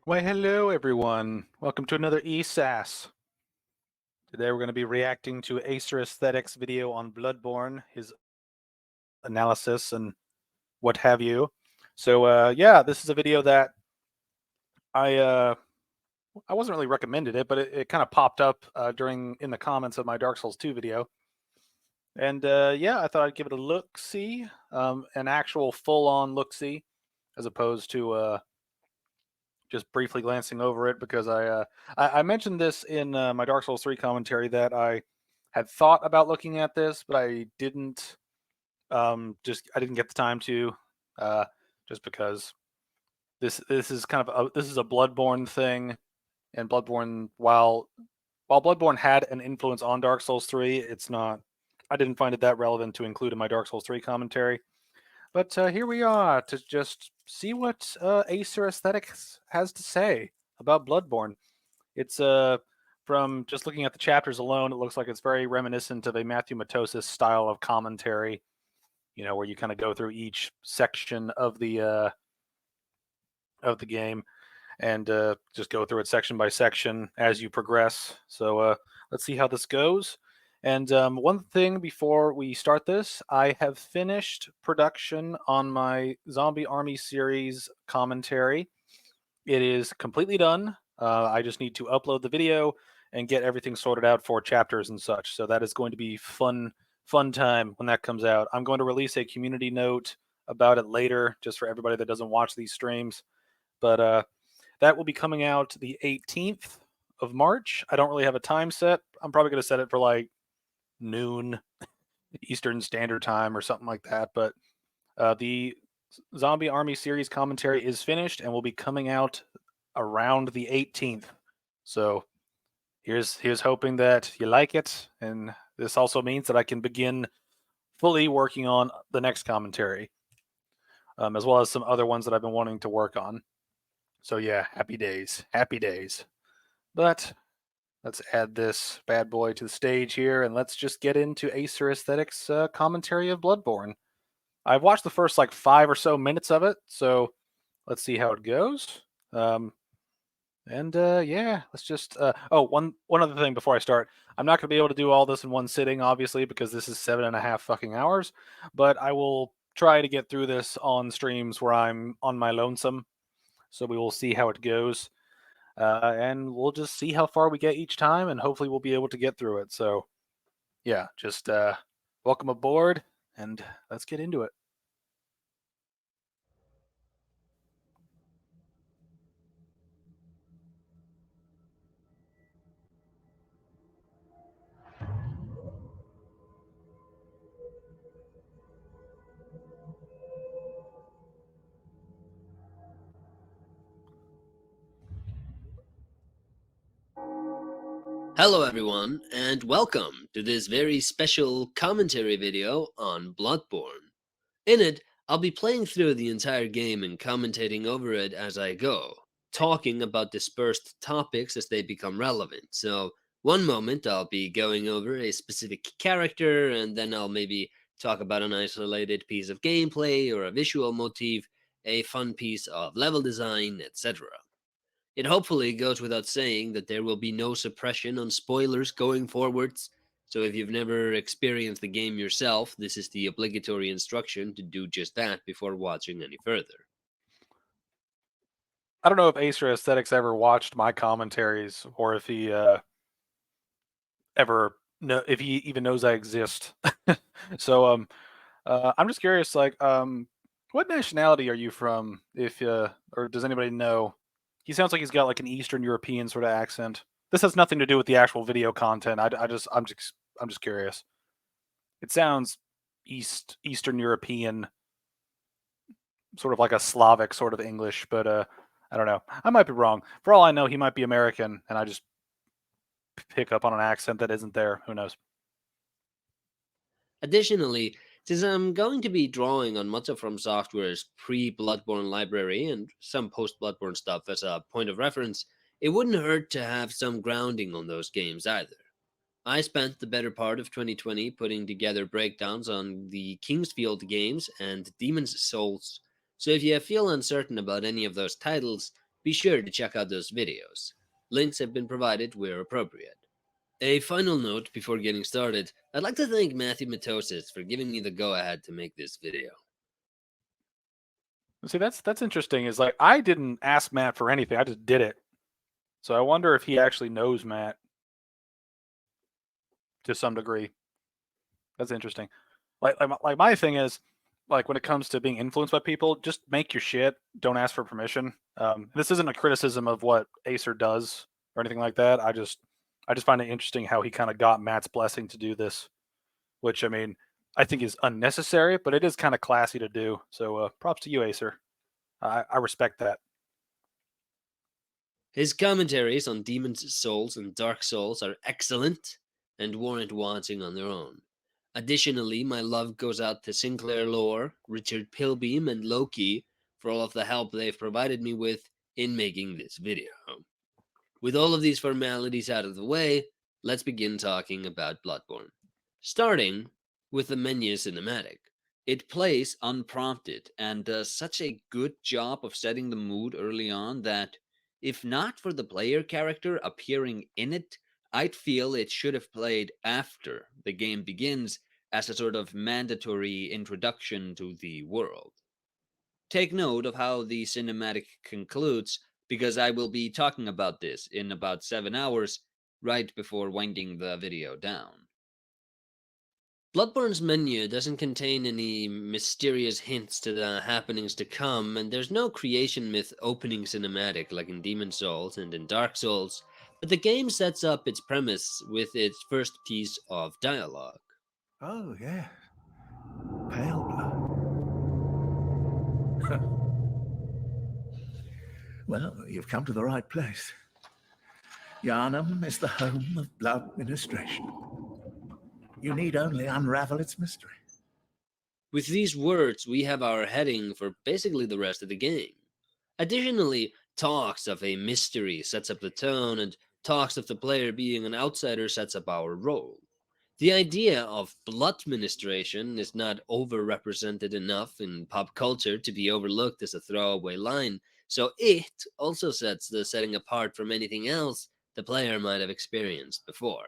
Why, hello everyone. Welcome to another ESAS. Today we're going to be reacting to Acer Aesthetics video on Bloodborne, his analysis and what have you. So yeah, this is a video that I wasn't really recommended it, but it kind of popped up in the comments of my Dark Souls 2 video. And yeah, I thought I'd give it a look-see, an actual full-on look-see, as opposed to just briefly glancing over it, because I mentioned this in my Dark Souls 3 commentary that I had thought about looking at this, but I didn't I didn't get the time to, just because this is kind of this is a Bloodborne thing, and Bloodborne, while Bloodborne had an influence on Dark Souls 3, it's not, I didn't find it that relevant to include in my Dark Souls 3 commentary. But here we are to just see what Acer Aesthetics has to say about Bloodborne. It's from just looking at the chapters alone, it looks like it's very reminiscent of a Matthew Matosis style of commentary, where you kind of go through each section of the game and just go through it section by section as you progress. So let's see how this goes. And one thing before we start this, I have finished production on my Zombie Army series commentary. It is completely done. I just need to upload the video and get everything sorted out for chapters and such. So that is going to be fun time when that comes out. I'm going to release a community note about it later, just for everybody that doesn't watch these streams. But that will be coming out the 18th of March. I don't really have a time set. I'm probably going to set it for like noon Eastern Standard Time or something like that. But the Zombie Army series commentary is finished and will be coming out around the 18th. So here's hoping that you like it, and this also means that I can begin fully working on the next commentary, as well as some other ones that I've been wanting to work on. So yeah, happy days. But let's add this bad boy to the stage here, and let's just get into Acer Aesthetics commentary of Bloodborne. I've watched the first like 5 or so minutes of it, so let's see how it goes. Yeah, let's just. One other thing before I start, I'm not going to be able to do all this in one sitting, obviously, because this is 7.5 fucking hours. But I will try to get through this on streams where I'm on my lonesome. So we will see how it goes. And we'll just see how far we get each time, and hopefully we'll be able to get through it. So, yeah, just welcome aboard, and let's get into it. Hello everyone, and welcome to this very special commentary video on Bloodborne. In it, I'll be playing through the entire game and commentating over it as I go, talking about dispersed topics as they become relevant. So, one moment I'll be going over a specific character, and then I'll maybe talk about an isolated piece of gameplay or a visual motif, a fun piece of level design, etc. It hopefully goes without saying that there will be no suppression on spoilers going forwards, so if you've never experienced the game yourself, this is the obligatory instruction to do just that before watching any further. I don't know if Acer Aesthetics ever watched my commentaries, or if he if he even knows I exist. So I'm just curious, like, what nationality are you from? If or does anybody know? He sounds like he's got like an Eastern European sort of accent. This has nothing to do with the actual video content. I'm just curious. It sounds Eastern European, sort of like a Slavic sort of English, but I don't know. I might be wrong. For all I know, he might be American, and I just pick up on an accent that isn't there. Who knows? Additionally, since I'm going to be drawing on much of From Software's pre-Bloodborne library and some post-Bloodborne stuff as a point of reference, it wouldn't hurt to have some grounding on those games either. I spent the better part of 2020 putting together breakdowns on the Kingsfield games and Demon's Souls, so if you feel uncertain about any of those titles, be sure to check out those videos. Links have been provided where appropriate. A final note before getting started, I'd like to thank Matthew Matosis for giving me the go-ahead to make this video. See, that's interesting. Is like I didn't ask Matt for anything; I just did it. So I wonder if he actually knows Matt to some degree. That's interesting. Like my thing is, like when it comes to being influenced by people, just make your shit. Don't ask for permission. This isn't a criticism of what Acer does or anything like that. I just find it interesting how he kind of got Matt's blessing to do this, which I mean I think is unnecessary, but it is kind of classy to do. So props to you, Acer. I respect that. His commentaries on Demon's Souls and Dark Souls are excellent and warrant watching on their own. Additionally, my love goes out to Sinclair Lore, Richard Pilbeam, and Loki for all of the help they've provided me with in making this video. With all of these formalities out of the way, let's begin talking about Bloodborne. Starting with the menu cinematic. It plays unprompted and does such a good job of setting the mood early on that, if not for the player character appearing in it, I'd feel it should have played after the game begins as a sort of mandatory introduction to the world. Take note of how the cinematic concludes, because I will be talking about this in about 7 hours, right before winding the video down. Bloodborne's menu doesn't contain any mysterious hints to the happenings to come, and there's no creation myth opening cinematic like in Demon's Souls and in Dark Souls, but the game sets up its premise with its first piece of dialogue. Oh, yeah. Pale blood. Well, you've come to the right place. Yharnam is the home of blood ministration. You need only unravel its mystery. With these words, we have our heading for basically the rest of the game. Additionally, talks of a mystery sets up the tone, and talks of the player being an outsider sets up our role. The idea of blood ministration is not overrepresented enough in pop culture to be overlooked as a throwaway line, so it also sets the setting apart from anything else the player might have experienced before.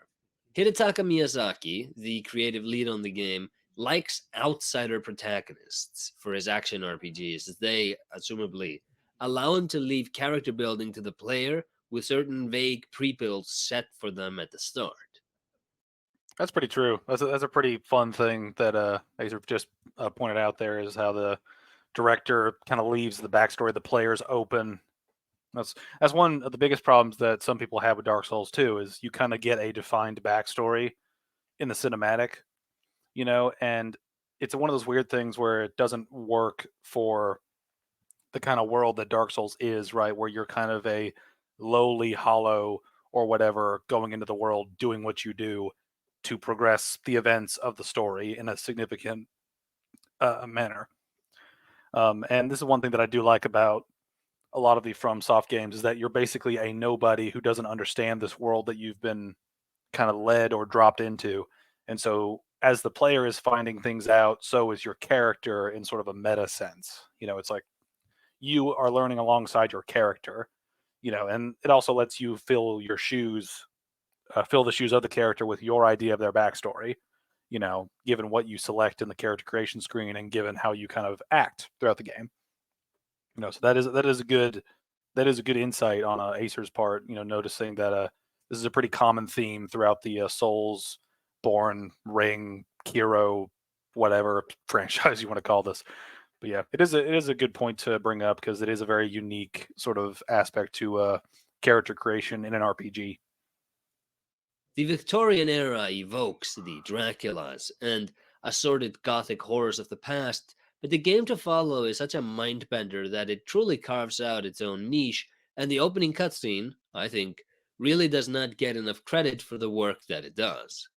Hidetaka Miyazaki, the creative lead on the game, likes outsider protagonists for his action RPGs, as they, assumably, allow him to leave character building to the player with certain vague pre-builds set for them at the start. That's pretty true. That's a pretty fun thing that Acer just pointed out there is how the director kind of leaves the backstory of the players open. That's one of the biggest problems that some people have with Dark Souls 2 is you kind of get a defined backstory in the cinematic, and it's one of those weird things where it doesn't work for the kind of world that Dark Souls is, right? Where you're kind of a lowly hollow or whatever going into the world doing what you do to progress the events of the story in a significant manner. And this is one thing that I do like about a lot of the FromSoft games is that you're basically a nobody who doesn't understand this world that you've been kind of led or dropped into. And so as the player is finding things out, so is your character in sort of a meta sense. It's like you are learning alongside your character, and it also lets you fill the shoes of the character with your idea of their backstory, given what you select in the character creation screen and given how you kind of act throughout the game. So that is a good insight on Acer's part. Noticing that this is a pretty common theme throughout the Souls, Born, Ring, Hero, whatever franchise you want to call this. But yeah, it is a good point to bring up because it is a very unique sort of aspect to character creation in an RPG. The Victorian era evokes the Draculas and assorted gothic horrors of the past, but the game to follow is such a mind-bender that it truly carves out its own niche, and the opening cutscene, I think, really does not get enough credit for the work that it does.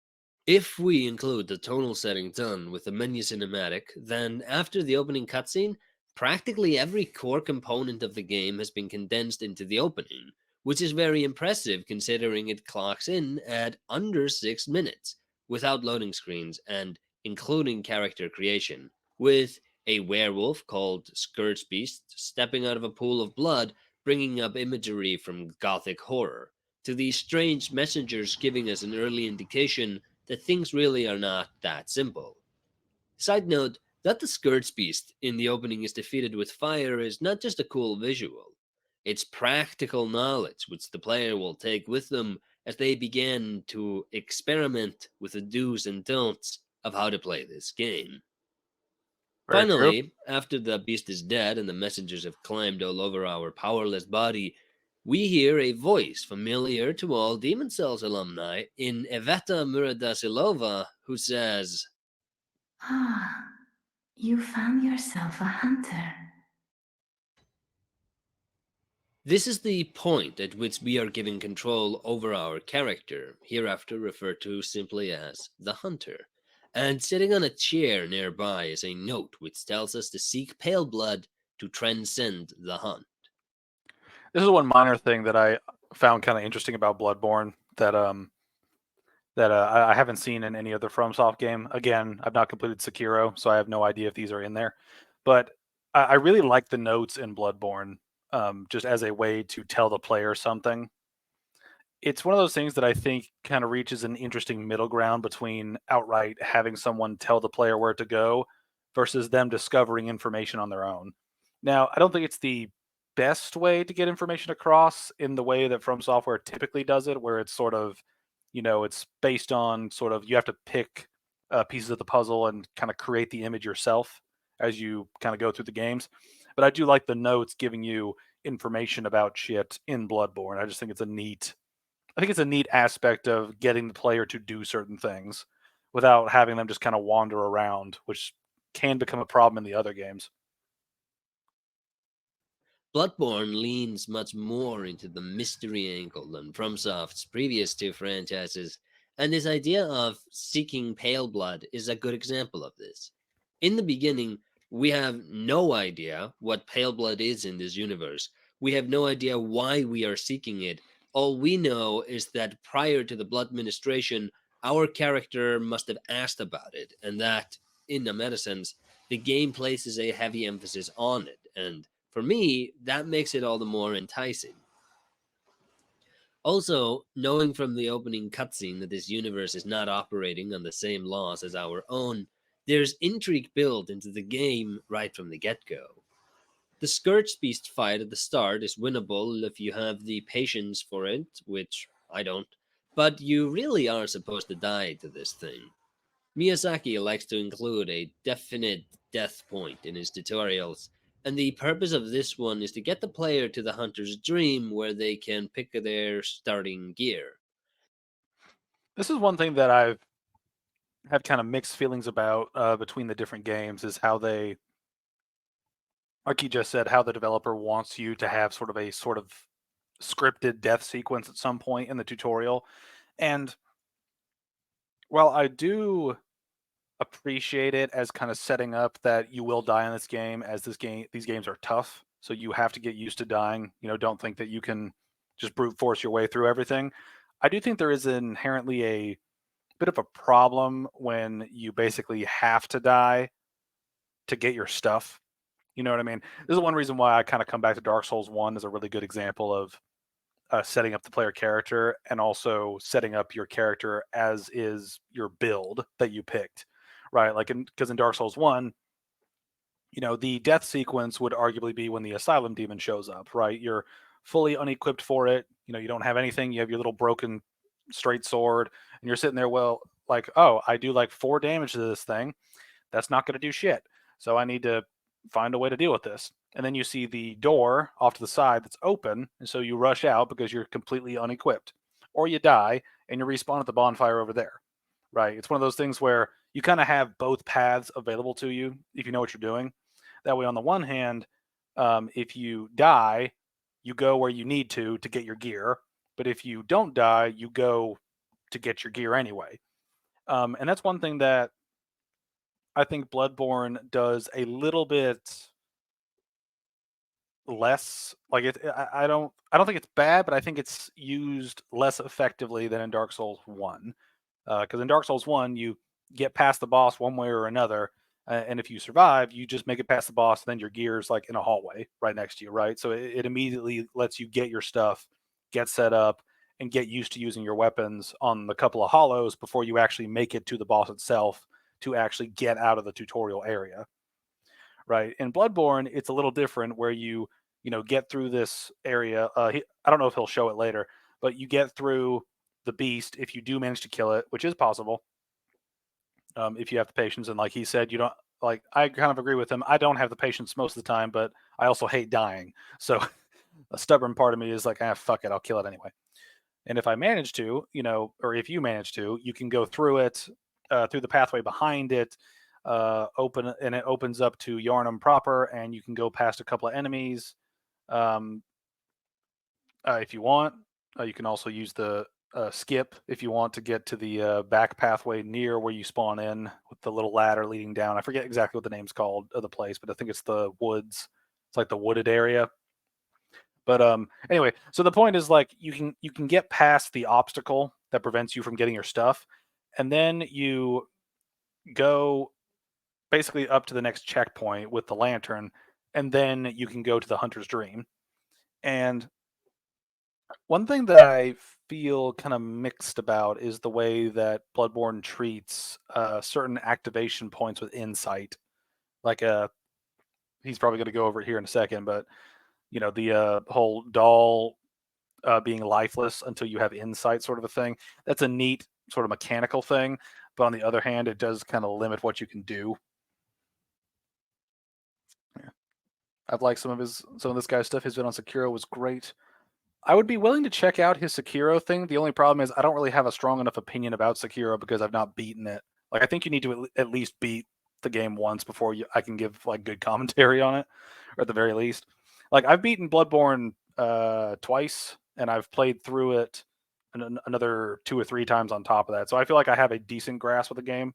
If we include the tonal setting done with the menu cinematic, then after the opening cutscene, practically every core component of the game has been condensed into the opening, which is very impressive considering it clocks in at under 6 minutes, without loading screens and including character creation, with a werewolf called Scourge Beast stepping out of a pool of blood bringing up imagery from Gothic horror, to these strange messengers giving us an early indication that things really are not that simple. Side note, that the Scourge Beast in the opening is defeated with fire is not just a cool visual. It's practical knowledge which the player will take with them as they begin to experiment with the do's and don'ts of how to play this game. Very true. Finally, after the beast is dead and the messengers have climbed all over our powerless body, we hear a voice familiar to all Demon Cells alumni in Eveta Muradasilova, who says, Ah, you found yourself a hunter. "This is the point at which we are given control over our character, hereafter referred to simply as the hunter. And sitting on a chair nearby is a note which tells us to seek pale blood to transcend the hunt." This is one minor thing that I found kind of interesting about Bloodborne that I haven't seen in any other FromSoft game. Again, I've not completed Sekiro, so I have no idea if these are in there. But I really like the notes in Bloodborne, just as a way to tell the player something. It's one of those things that I think kind of reaches an interesting middle ground between outright having someone tell the player where to go versus them discovering information on their own. Now, I don't think it's the best way to get information across in the way that From Software typically does it, where it's sort of, it's based on sort of you have to pick pieces of the puzzle and kind of create the image yourself as you kind of go through the games. But I do like the notes giving you information about shit in Bloodborne. I think it's a neat aspect of getting the player to do certain things without having them just kind of wander around, which can become a problem in the other games. Bloodborne leans much more into the mystery angle than FromSoft's previous two franchises, and this idea of seeking pale blood is a good example of this. In the beginning, we have no idea what pale blood is in this universe. We have no idea why we are seeking it. All we know is that prior to the blood ministration, our character must have asked about it, and that, in a meta sense, the game places a heavy emphasis on it, and for me, that makes it all the more enticing. Also, knowing from the opening cutscene that this universe is not operating on the same laws as our own, there's intrigue built into the game right from the get-go. The Scourge Beast fight at the start is winnable if you have the patience for it, which I don't, but you really are supposed to die to this thing. Miyazaki likes to include a definite death point in his tutorials, and the purpose of this one is to get the player to the hunter's dream where they can pick their starting gear. This is one thing that I've had kind of mixed feelings about between the different games is how they, like you just said, how the developer wants you to have sort of scripted death sequence at some point in the tutorial. And while I do appreciate it as kind of setting up that you will die in this game, as these games are tough, so you have to get used to dying. Don't think that you can just brute force your way through everything. I do think there is inherently a bit of a problem when you basically have to die to get your stuff. You know what I mean? This is one reason why I kind of come back to Dark Souls 1 as a really good example of setting up the player character and also setting up your character as is your build that you picked, right? Like, because in Dark Souls 1, the death sequence would arguably be when the Asylum Demon shows up, right? You're fully unequipped for it. You don't have anything. You have your little broken straight sword, and you're sitting there, well, like, oh, I do like 4 damage to this thing. That's not going to do shit. So I need to find a way to deal with this. And then you see the door off to the side that's open, and so you rush out because you're completely unequipped. Or you die and you respawn at the bonfire over there. Right? It's one of those things where you kind of have both paths available to you if you know what you're doing. That way, on the one hand, if you die, you go where you need to get your gear. But if you don't die, you go to get your gear anyway. And that's one thing that I think Bloodborne does a little bit less. Like I don't think it's bad, but I think it's used less effectively than in Dark Souls 1. Because in Dark Souls 1, you get past the boss one way or another, And if you survive, you just make it past the boss, and then your gear's like in a hallway right next to you, right? So it immediately lets you get your stuff, get set up, and get used to using your weapons on the couple of hollows before you actually make it to the boss itself to actually get out of the tutorial area, right? In Bloodborne, it's a little different where you know, get through this area. I don't know if he'll show it later, but you get through the beast if you do manage to kill it, which is possible. If you have the patience, and like he said, you don't like. I kind of agree with him. I don't have the patience most of the time, but I also hate dying. So a stubborn part of me is like, ah, fuck it, I'll kill it anyway. And if I manage to, you know, or if you manage to, you can go through it, through the pathway behind it, open, and it opens up to Yharnam proper, and you can go past a couple of enemies. Um, if you want, you can also use the skip if you want to get to the back pathway near where you spawn in with the little ladder leading down. I forget exactly what the name's called of the place, but I think it's the woods. It's like the wooded area. But anyway, so the point is like you can get past the obstacle that prevents you from getting your stuff, and then you go basically up to the next checkpoint with the lantern, and then you can go to the Hunter's Dream. And one thing that I feel kind of mixed about is the way that Bloodborne treats certain activation points with insight. Like he's probably going to go over it here in a second, but you know the whole doll being lifeless until you have insight, sort of a thing. That's a neat sort of mechanical thing, but on the other hand, it does kind of limit what you can do. Yeah. I've liked some of this guy's stuff. His bit on Sekiro was great. I would be willing to check out his Sekiro thing. The only problem is I don't really have a strong enough opinion about Sekiro because I've not beaten it. Like I think you need to at least beat the game once before I can give like good commentary on it, or at the very least. Like I've beaten Bloodborne twice, and I've played through it another 2 or 3 times on top of that. So I feel like I have a decent grasp of the game.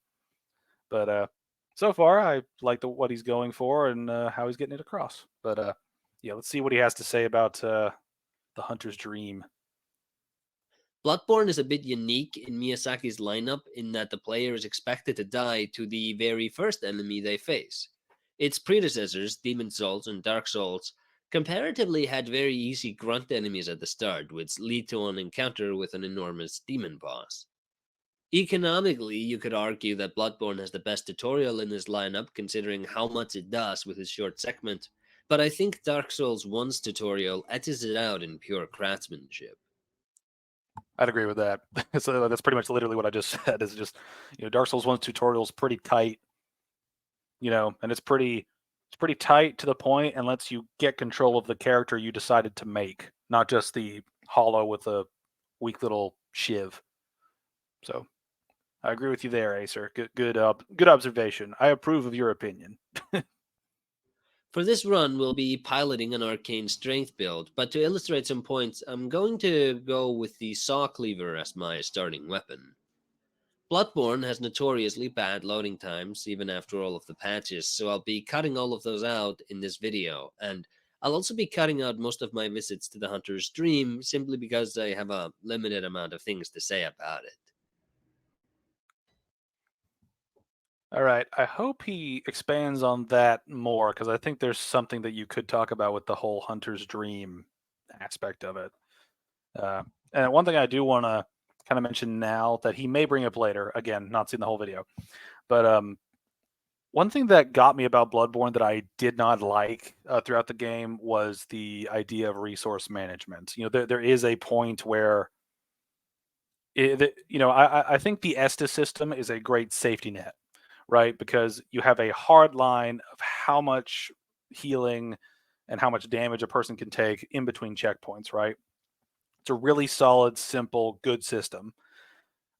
But so far, I like what he's going for and how he's getting it across. But yeah, let's see what he has to say about the Hunter's Dream. Bloodborne is a bit unique in Miyazaki's lineup in that the player is expected to die to the very first enemy they face. Its predecessors, Demon Souls and Dark Souls, comparatively had very easy grunt enemies at the start, which lead to an encounter with an enormous demon boss. Economically, you could argue that Bloodborne has the best tutorial in his lineup considering how much it does with his short segment, but I think Dark Souls 1's tutorial edges it out in pure craftsmanship. I'd agree with that. So that's pretty much literally what I just said. Is just, you know, Dark Souls 1's tutorial is pretty tight, you know, and it's pretty tight to the point and lets you get control of the character you decided to make, not just the hollow with a weak little shiv. So I agree with you there, Acer. Good observation. I approve of your opinion. For this run, we'll be piloting an arcane strength build, but to illustrate some points, I'm going to go with the saw cleaver as my starting weapon. Bloodborne has notoriously bad loading times, even after all of the patches, so I'll be cutting all of those out in this video, and I'll also be cutting out most of my visits to the Hunter's Dream, simply because I have a limited amount of things to say about it. All right. I hope he expands on that more because I think there's something that you could talk about with the whole Hunter's Dream aspect of it. And one thing I do want to kind of mention now that he may bring up later, again, not seen the whole video, but one thing that got me about Bloodborne that I did not like throughout the game was the idea of resource management. You know, there is a point where, you know, I think the Estes system is a great safety net, right? Because you have a hard line of how much healing and how much damage a person can take in between checkpoints, right? It's a really solid, simple, good system.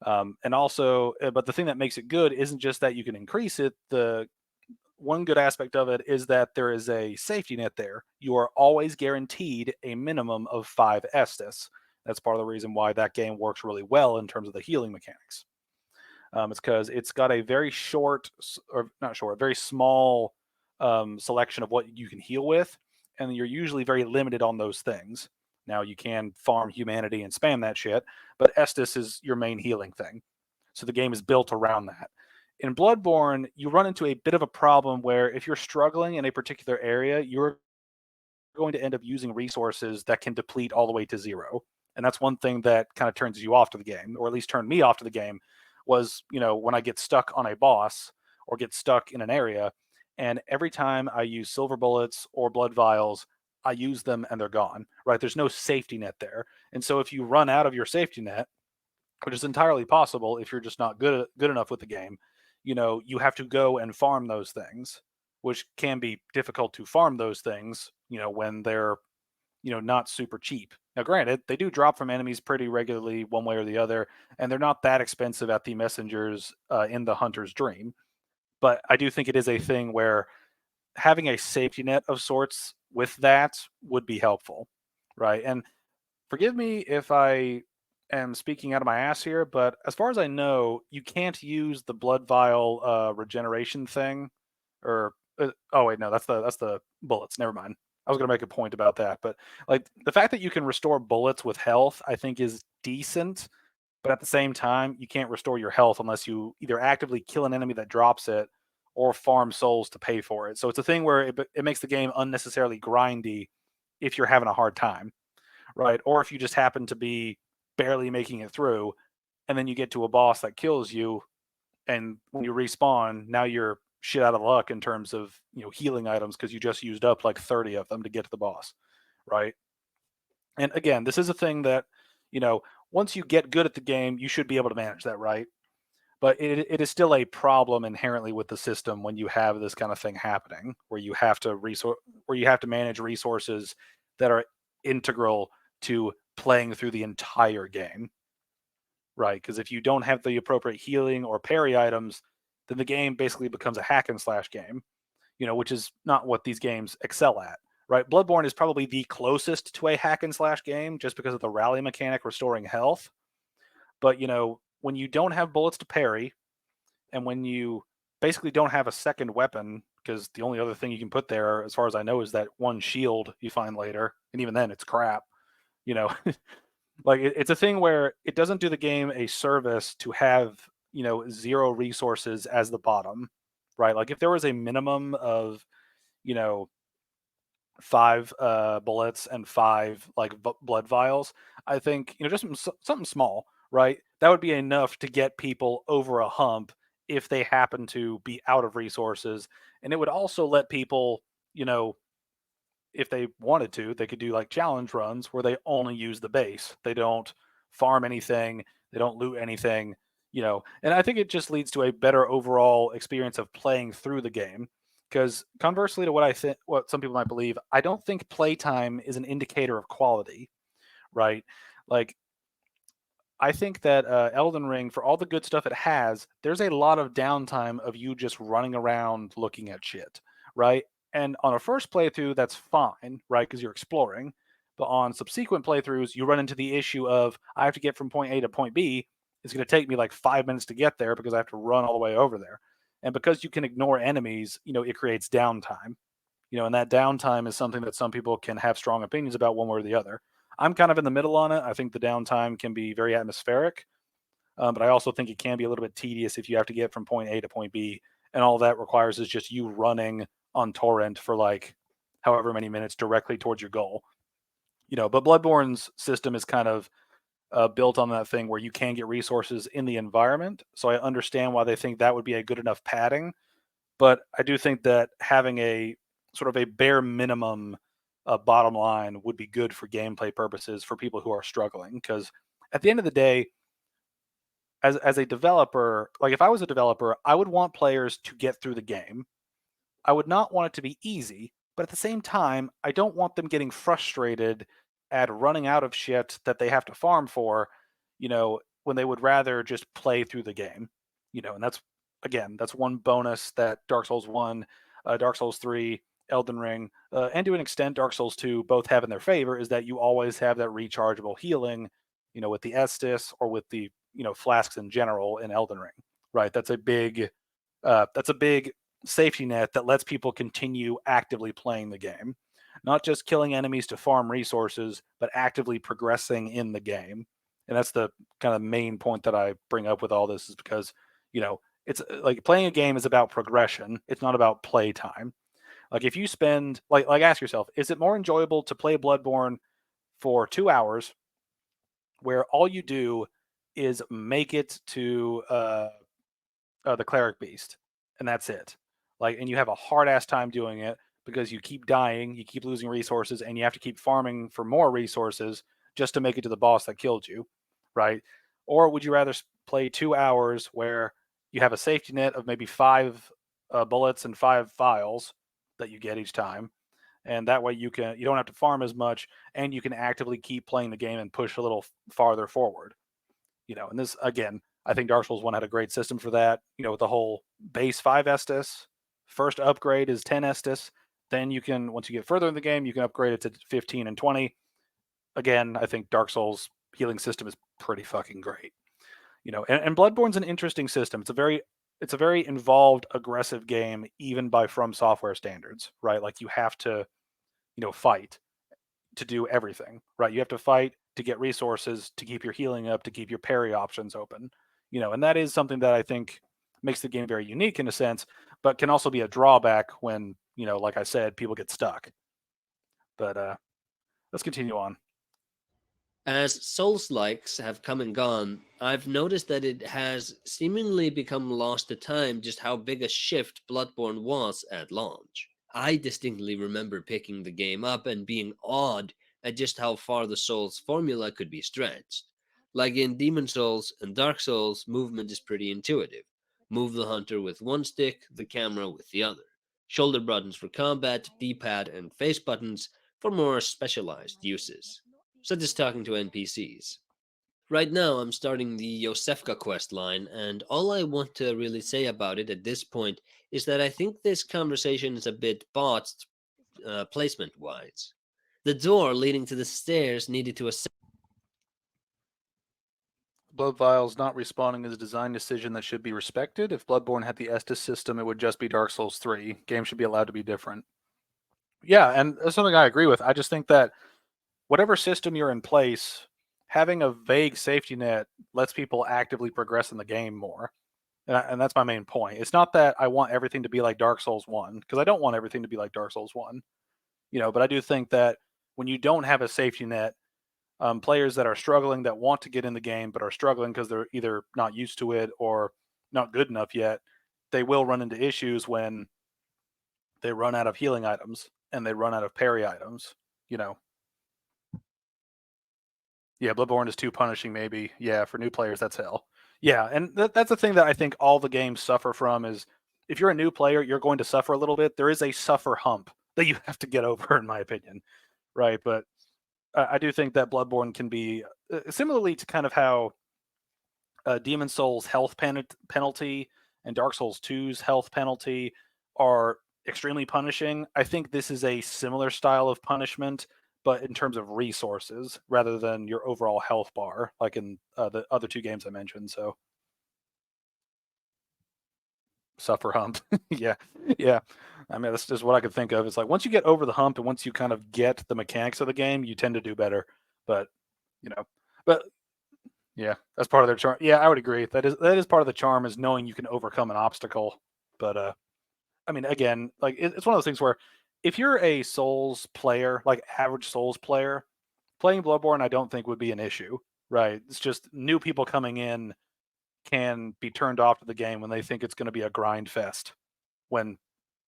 And also, but the thing that makes it good isn't just that you can increase it. The one good aspect of it is that there is a safety net there. You are always guaranteed a minimum of 5 Estus. That's part of the reason why that game works really well in terms of the healing mechanics. It's because it's got a very short, or not short, very small selection of what you can heal with, and you're usually very limited on those things. Now you can farm humanity and spam that shit, but Estus is your main healing thing. So the game is built around that. in Bloodborne, you run into a bit of a problem where if you're struggling in a particular area, you're going to end up using resources that can deplete all the way to zero. And that's one thing that kind of turns you off to the game, or at least turned me off to the game, was, when I get stuck on a boss or get stuck in an area, and every time I use silver bullets or blood vials, I use them and they're gone, right? There's no safety net there. And so if you run out of your safety net, which is entirely possible if you're just not good enough with the game, you have to go and farm those things, which can be difficult to farm those things, when they're, not super cheap. Now, granted, they do drop from enemies pretty regularly one way or the other, and they're not that expensive at the messengers in the Hunter's Dream. But I do think it is a thing where having a safety net of sorts with that would be helpful, right? And forgive me if I am speaking out of my ass here, but as far as I know, you can't use the blood vial regeneration thing. Or oh wait, no, that's the bullets. Never mind. I was gonna make a point about that, but like the fact that you can restore bullets with health, I think is decent. But at the same time, you can't restore your health unless you either actively kill an enemy that drops it or farm souls to pay for it. So it's a thing where it makes the game unnecessarily grindy if you're having a hard time, right? Or if you just happen to be barely making it through, and then you get to a boss that kills you, and when you respawn, now you're shit out of luck in terms of healing items because you just used up like 30 of them to get to the boss, right? And again, this is a thing that once you get good at the game, you should be able to manage that, right? But it is still a problem inherently with the system when you have this kind of thing happening, where you have to manage resources that are integral to playing through the entire game, right? Because if you don't have the appropriate healing or parry items, then the game basically becomes a hack and slash game, which is not what these games excel at, right? Bloodborne is probably the closest to a hack and slash game just because of the rally mechanic restoring health. But, when you don't have bullets to parry, and when you basically don't have a second weapon, because the only other thing you can put there, as far as I know, is that one shield you find later, and even then it's crap, like it's a thing where it doesn't do the game a service to have, zero resources as the bottom, right? Like if there was a minimum of, 5 bullets and 5 like blood vials, I think just something small, right? That would be enough to get people over a hump if they happen to be out of resources, and it would also let people, if they wanted to, they could do like challenge runs where they only use the base. They don't farm anything, they don't loot anything, and I think it just leads to a better overall experience of playing through the game. Because conversely to what some people might believe, I don't think playtime is an indicator of quality, right? Like, I think that Elden Ring, for all the good stuff it has, there's a lot of downtime of you just running around looking at shit, right? And on a first playthrough, that's fine, right? Because you're exploring. But on subsequent playthroughs, you run into the issue of I have to get from point A to point B. It's going to take me like 5 minutes to get there because I have to run all the way over there. And because you can ignore enemies, it creates downtime. And that downtime is something that some people can have strong opinions about one way or the other. I'm kind of in the middle on it. I think the downtime can be very atmospheric, but I also think it can be a little bit tedious if you have to get from point A to point B, and all that requires is just you running on torrent for like however many minutes directly towards your goal. But Bloodborne's system is kind of built on that thing where you can get resources in the environment. So I understand why they think that would be a good enough padding, but I do think that having a sort of a bare minimum bottom line would be good for gameplay purposes for people who are struggling. Because at the end of the day, as a developer, like if I was a developer, I would want players to get through the game. I would not want it to be easy, but at the same time, I don't want them getting frustrated at running out of shit that they have to farm for, when they would rather just play through the game. And that's one bonus that Dark Souls 1, Dark Souls 3, Elden Ring, and to an extent Dark Souls 2 both have in their favor, is that you always have that rechargeable healing, with the Estus or with the, flasks in general in Elden Ring, right? That's a big safety net that lets people continue actively playing the game, not just killing enemies to farm resources, but actively progressing in the game. And that's the kind of main point that I bring up with all this, is because, it's like playing a game is about progression. It's not about play time. Like if you spend like ask yourself, is it more enjoyable to play Bloodborne for 2 hours where all you do is make it to the cleric beast, and that's it. Like, and you have a hard ass time doing it because you keep dying, you keep losing resources, and you have to keep farming for more resources just to make it to the boss that killed you, right? Or would you rather play 2 hours where you have a safety net of maybe 5 bullets and 5 files that you get each time, and that way you don't have to farm as much, and you can actively keep playing the game and push a little farther forward. And this again, I think Dark Souls 1 had a great system for that, with the whole base 5 Estus. First upgrade is 10 Estus. Then you can, once you get further in the game, you can upgrade it to 15 and 20. Again, I think Dark Souls healing system is pretty fucking great. And Bloodborne's an interesting system. It's a very involved, aggressive game, even by From Software standards, right? Like you have to, fight to do everything, right? You have to fight to get resources, to keep your healing up, to keep your parry options open, and that is something that I think makes the game very unique in a sense, but can also be a drawback when, like I said, people get stuck. But let's continue on. As Souls-likes have come and gone, I've noticed that it has seemingly become lost to time just how big a shift Bloodborne was at launch. I distinctly remember picking the game up and being awed at just how far the Souls formula could be stretched. Like in Demon Souls and Dark Souls, movement is pretty intuitive. Move the hunter with one stick, the camera with the other. Shoulder buttons for combat, D-pad and face buttons for more specialized uses, such as talking to NPCs. Right now, I'm starting the Yosefka quest line, and all I want to really say about it at this point is that I think this conversation is a bit botched placement-wise. The door leading to the stairs needed to ascend. Blood Vials not responding is a design decision that should be respected. If Bloodborne had the Estus system, it would just be Dark Souls 3. Games should be allowed to be different. Yeah, and that's something I agree with. I just think that whatever system you're in place, having a vague safety net lets people actively progress in the game more. And that's my main point. It's not that I want everything to be like Dark Souls 1, because I don't want everything to be like Dark Souls 1. But I do think that when you don't have a safety net, players that are struggling, that want to get in the game but are struggling because they're either not used to it or not good enough yet, they will run into issues when they run out of healing items and they run out of parry items. Yeah, Bloodborne is too punishing, maybe. Yeah, for new players, that's hell. Yeah, and that's the thing that I think all the games suffer from is if you're a new player, you're going to suffer a little bit. There is a suffer hump that you have to get over, in my opinion, right? But I do think that Bloodborne can be similarly to kind of how Demon Souls' health penalty and Dark Souls 2's health penalty are extremely punishing. I think this is a similar style of punishment, but in terms of resources rather than your overall health bar, like in the other two games I mentioned. So, suffer hump. Yeah. I mean, that's just what I could think of. It's like once you get over the hump and once you kind of get the mechanics of the game, you tend to do better. But, but yeah, that's part of their charm. Yeah, I would agree. That is part of the charm, is knowing you can overcome an obstacle. But I mean, again, like it's one of those things where if you're a Souls player, like average Souls player, playing Bloodborne, I don't think would be an issue, right? It's just new people coming in can be turned off to the game when they think it's going to be a grind fest, when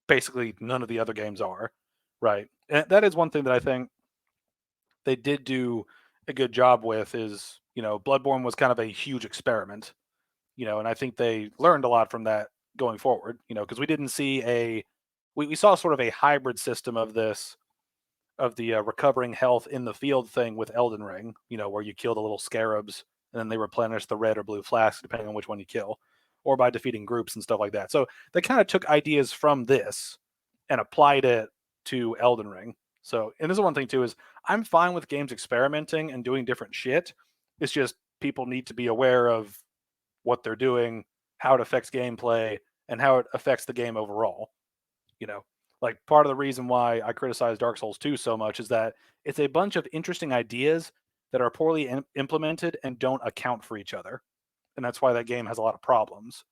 basically none of the other games are, right? And that is one thing that I think they did do a good job with is, Bloodborne was kind of a huge experiment, and I think they learned a lot from that going forward, because we didn't see we saw sort of a hybrid system of this, of the recovering health in the field thing with Elden Ring, where you kill the little scarabs and then they replenish the red or blue flasks depending on which one you kill, or by defeating groups and stuff like that. So they kind of took ideas from this and applied it to Elden Ring. So, and this is one thing too, is I'm fine with games experimenting and doing different shit. It's just people need to be aware of what they're doing, how it affects gameplay, and how it affects the game overall. Like part of the reason why I criticize Dark Souls 2 so much is that it's a bunch of interesting ideas that are poorly implemented and don't account for each other. And that's why that game has a lot of problems.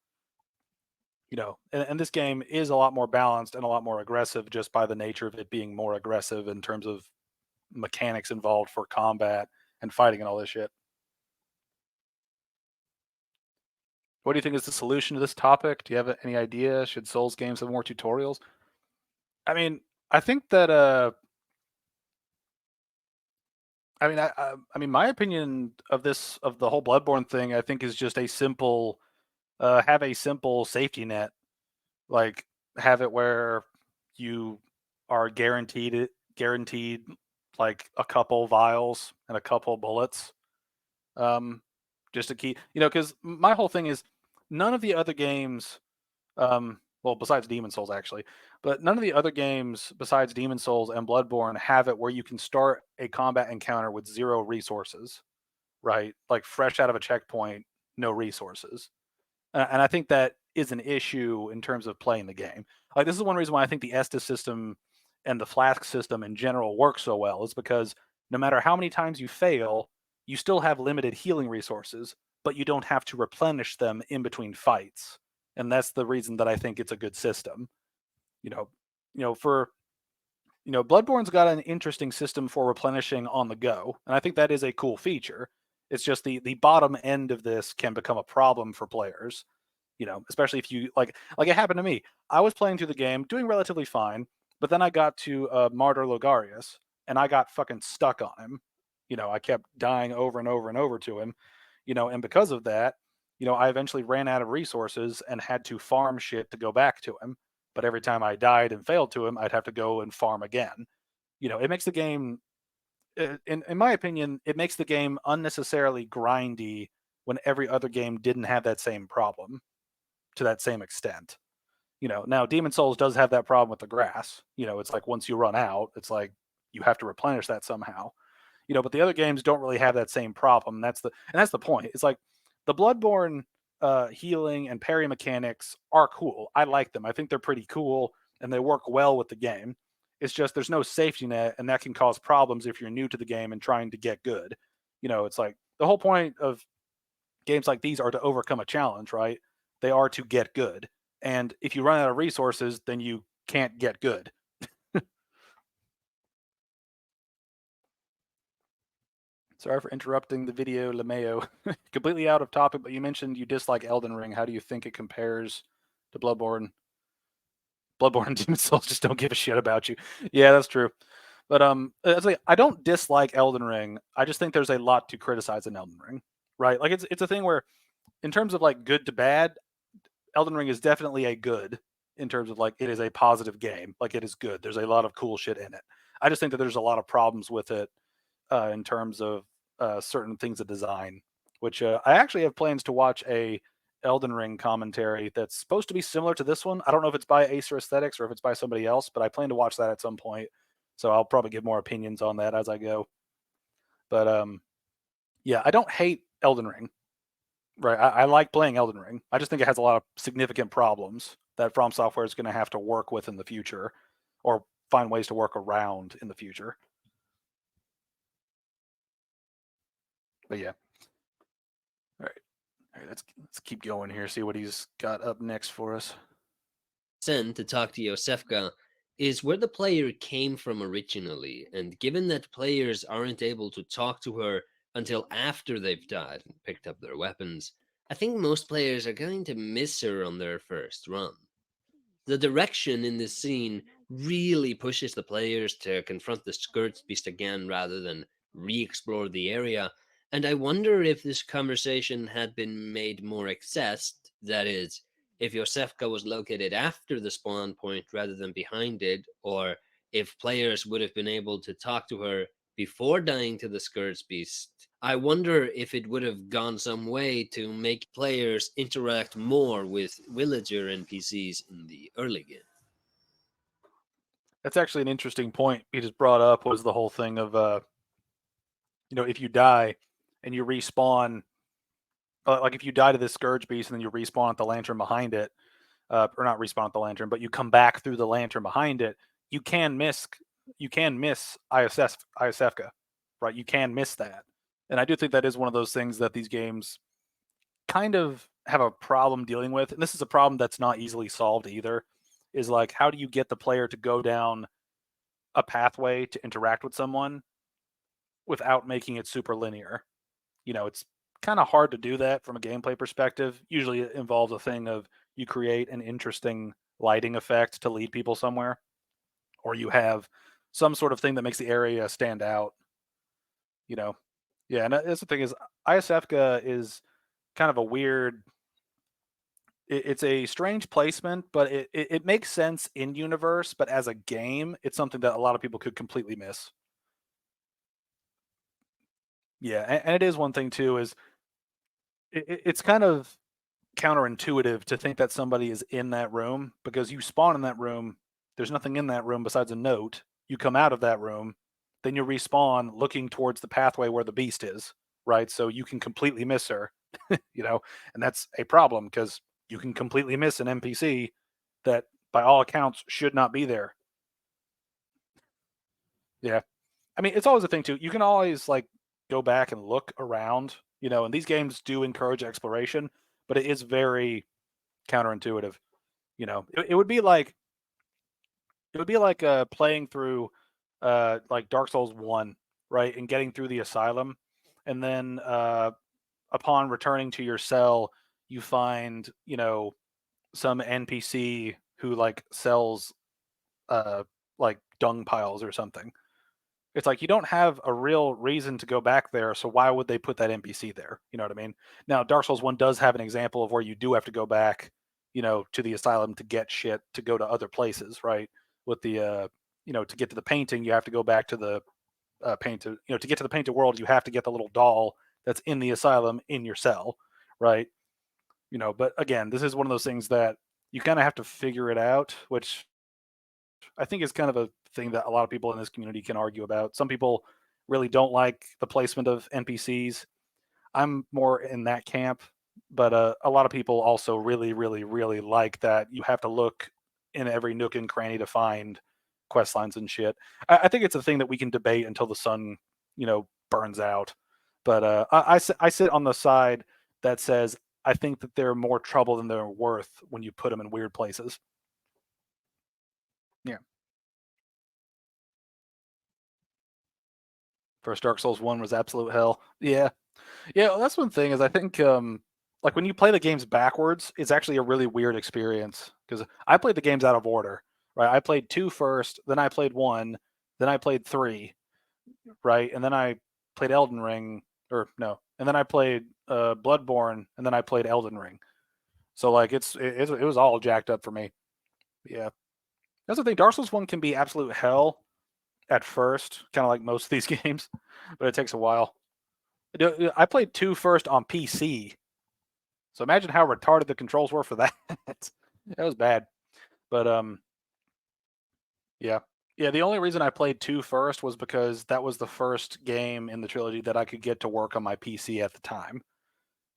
And this game is a lot more balanced and a lot more aggressive just by the nature of it being more aggressive in terms of mechanics involved for combat and fighting and all this shit. What do you think is the solution to this topic? Do you have any idea? Should Souls games have more tutorials? I mean, I think that I mean, my opinion of the whole Bloodborne thing, I think, is just a simple, have a simple safety net, like have it where you are guaranteed like a couple vials and a couple bullets, just to keep, because my whole thing is none of the other games, well, besides Demon Souls actually, but none of the other games besides Demon Souls and Bloodborne have it where you can start a combat encounter with 0 resources, right? Like fresh out of a checkpoint, no resources. And I think that is an issue in terms of playing the game. Like this is one reason why I think the Estes system and the Flask system in general work so well, is because no matter how many times you fail, you still have limited healing resources, but you don't have to replenish them in between fights. And that's the reason that I think it's a good system. You know, for Bloodborne's got an interesting system for replenishing on the go, and I think that is a cool feature. It's just the bottom end of this can become a problem for players. Especially if you like it happened to me. I was playing through the game, doing relatively fine, but then I got to Martyr Logarius, and I got fucking stuck on him. I kept dying over and over and over to him. And because of that, I eventually ran out of resources and had to farm shit to go back to him. But every time I died and failed to him, I'd have to go and farm again. It makes the game, in my opinion, it makes the game unnecessarily grindy when every other game didn't have that same problem to that same extent. Now Demon Souls does have that problem with the grass. It's like once you run out, it's like you have to replenish that somehow. But the other games don't really have that same problem. That's the point. It's like the Bloodborne healing and parry mechanics are cool. I like them. I think they're pretty cool and they work well with the game. It's just there's no safety net, and that can cause problems if you're new to the game and trying to get good. It's like the whole point of games like these are to overcome a challenge, right? They are to get good. And if you run out of resources, then you can't get good. Sorry for interrupting the video, LeMayo. Completely out of topic, but you mentioned you dislike Elden Ring. How do you think it compares to Bloodborne? Bloodborne and Demon Souls just don't give a shit about you. Yeah, that's true. But I don't dislike Elden Ring. I just think there's a lot to criticize in Elden Ring, right? Like it's a thing where, in terms of like good to bad, Elden Ring is definitely a good in terms of like it is a positive game. Like it is good. There's a lot of cool shit in it. I just think that there's a lot of problems with it in terms of certain things of design, which I actually have plans to watch a Elden Ring commentary that's supposed to be similar to this one. I don't know if it's by Acer Aesthetics or if it's by somebody else, but I plan to watch that at some point. So I'll probably give more opinions on that as I go. But yeah, I don't hate Elden Ring. Right, I like playing Elden Ring. I just think it has a lot of significant problems that From Software is going to have to work with in the future, or find ways to work around in the future. But yeah. All right, let's keep going here. See what he's got up next for us. Send to talk to Yosefka is where the player came from originally, and given that players aren't able to talk to her until after they've died and picked up their weapons, I think most players are going to miss her on their first run. The direction in this scene really pushes the players to confront the Scourge Beast again rather than re-explore the area, and I wonder if this conversation had been made more accessed, that is, if Yosefka was located after the spawn point rather than behind it, or if players would have been able to talk to her before dying to the Scourge Beast. I wonder if it would have gone some way to make players interact more with villager NPCs in the early game. That's actually an interesting point he just brought up, was the whole thing of if you die and you respawn, like if you die to this Scourge Beast and then you respawn at the lantern behind it, or not respawn at the lantern, but you come back through the lantern behind it, you can miss Iosefka, right? You can miss that. And I do think that is one of those things that these games kind of have a problem dealing with, and this is a problem that's not easily solved either, is like, how do you get the player to go down a pathway to interact with someone without making it super linear? It's kind of hard to do that from a gameplay perspective. Usually it involves a thing of you create an interesting lighting effect to lead people somewhere, or you have some sort of thing that makes the area stand out. you know yeah, and that's the thing is, ISFGA is kind of a weird, it's a strange placement, but it makes sense in universe, but as a game it's something that a lot of people could completely miss. Yeah, and it is one thing too, is it's kind of counterintuitive to think that somebody is in that room, because you spawn in that room, there's nothing in that room besides a note. You come out of that room, then you respawn looking towards the pathway where the beast is, right? So you can completely miss her, and that's a problem because you can completely miss an NPC that by all accounts should not be there. Yeah. I mean, it's always a thing too. You can always like go back and look around, and these games do encourage exploration, but it is very counterintuitive. It would be like playing through like Dark Souls 1, right? And getting through the asylum, and then upon returning to your cell, you find, some NPC who like sells like dung piles or something. It's like you don't have a real reason to go back there, so why would they put that NPC there? You know what I mean? Now, Dark Souls 1 does have an example of where you do have to go back, to the asylum to get shit to go to other places, right? With the to get to the painting, you have to go back to the painted, to get to the painted world, you have to get the little doll that's in the asylum in your cell, right? But again, this is one of those things that you kind of have to figure it out, which I think is kind of a thing that a lot of people in this community can argue about. Some people really don't like the placement of NPCs. I'm more in that camp, but a lot of people also really, really, really like that you have to look in every nook and cranny to find quest lines and shit. I think it's a thing that we can debate until the sun, burns out. But I sit on the side that says I think that they're more trouble than they're worth when you put them in weird places. Yeah. First Dark Souls 1 was absolute hell. Yeah. Yeah, well, that's one thing is I think like when you play the games backwards, it's actually a really weird experience because I played the games out of order, right? I played 2 first, then I played 1, then I played 3, right? And then I played Elden Ring, or no, and then I played Bloodborne, and then I played Elden Ring. So like it was all jacked up for me. Yeah. That's the thing. Dark Souls 1 can be absolute hell at first, kind of like most of these games, but it takes a while. I played 2 first on PC, so imagine how retarded the controls were for that. That was bad. But yeah, yeah. The only reason I played 2 first was because that was the first game in the trilogy that I could get to work on my PC at the time.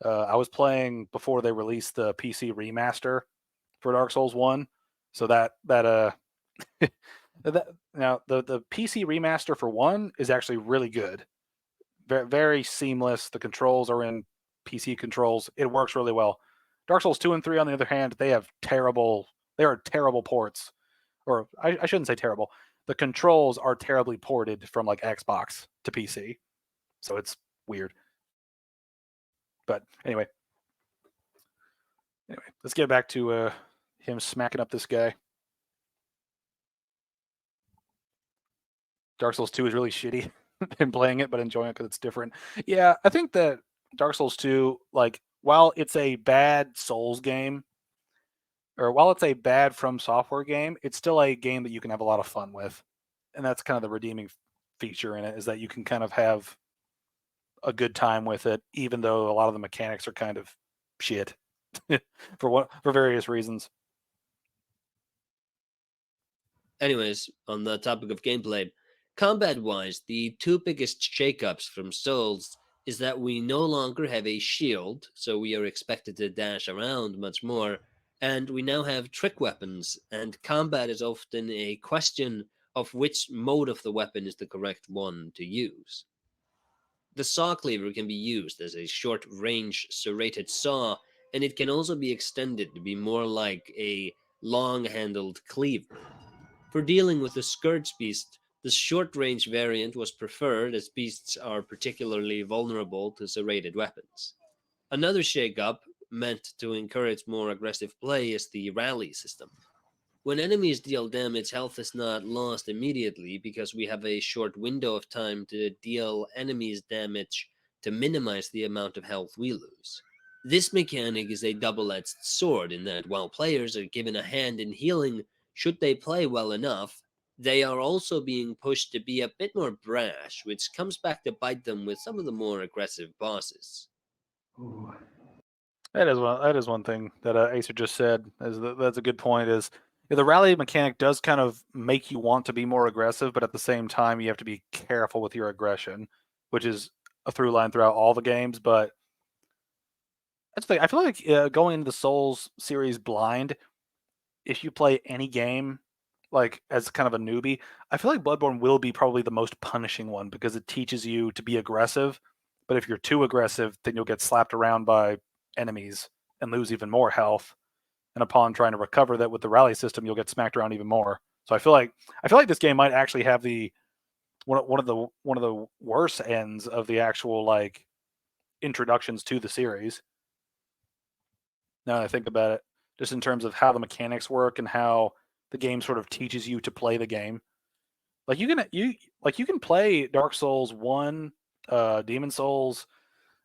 I was playing before they released the PC remaster for Dark Souls 1, so that that now the PC remaster for 1 is actually really good. Very, very seamless. The controls are in PC controls. It works really well. Dark Souls 2 and 3, on the other hand, they are terrible ports. Or I shouldn't say terrible. The controls are terribly ported from like Xbox to PC. So it's weird. But anyway, let's get back to him smacking up this guy. Dark Souls 2 is really shitty. Been playing it, but enjoying it because it's different. Yeah, I think that Dark Souls 2, like, while it's a bad Souls game, or while it's a bad From Software game, it's still a game that you can have a lot of fun with. And that's kind of the redeeming feature in it, is that you can kind of have a good time with it, even though a lot of the mechanics are kind of shit for various reasons. Anyways, on the topic of gameplay, combat-wise, the 2 biggest shakeups from Souls is that we no longer have a shield, so we are expected to dash around much more, and we now have trick weapons, and combat is often a question of which mode of the weapon is the correct one to use. The saw cleaver can be used as a short-range serrated saw, and it can also be extended to be more like a long-handled cleaver. For dealing with the Scourge beast, the short-range variant was preferred as beasts are particularly vulnerable to serrated weapons. Another shake-up, meant to encourage more aggressive play, is the rally system. When enemies deal damage, health is not lost immediately because we have a short window of time to deal enemies damage to minimize the amount of health we lose. This mechanic is a double-edged sword in that while players are given a hand in healing should they play well enough, they are also being pushed to be a bit more brash, which comes back to bite them with some of the more aggressive bosses. Ooh. That is one thing that Acer just said. That's a good point. Is the rally mechanic does kind of make you want to be more aggressive, but at the same time you have to be careful with your aggression, which is a through line throughout all the games. But that's the thing. I feel like going into the Souls series blind, if you play any game like as kind of a newbie, I feel like Bloodborne will be probably the most punishing one because it teaches you to be aggressive. But if you're too aggressive, then you'll get slapped around by enemies and lose even more health. And upon trying to recover that with the rally system, you'll get smacked around even more. So I feel like this game might actually have the one of the worst ends of the actual like introductions to the series. Now that I think about it, just in terms of how the mechanics work and how the game sort of teaches you to play the game. Like you can play Dark Souls 1, Demon Souls,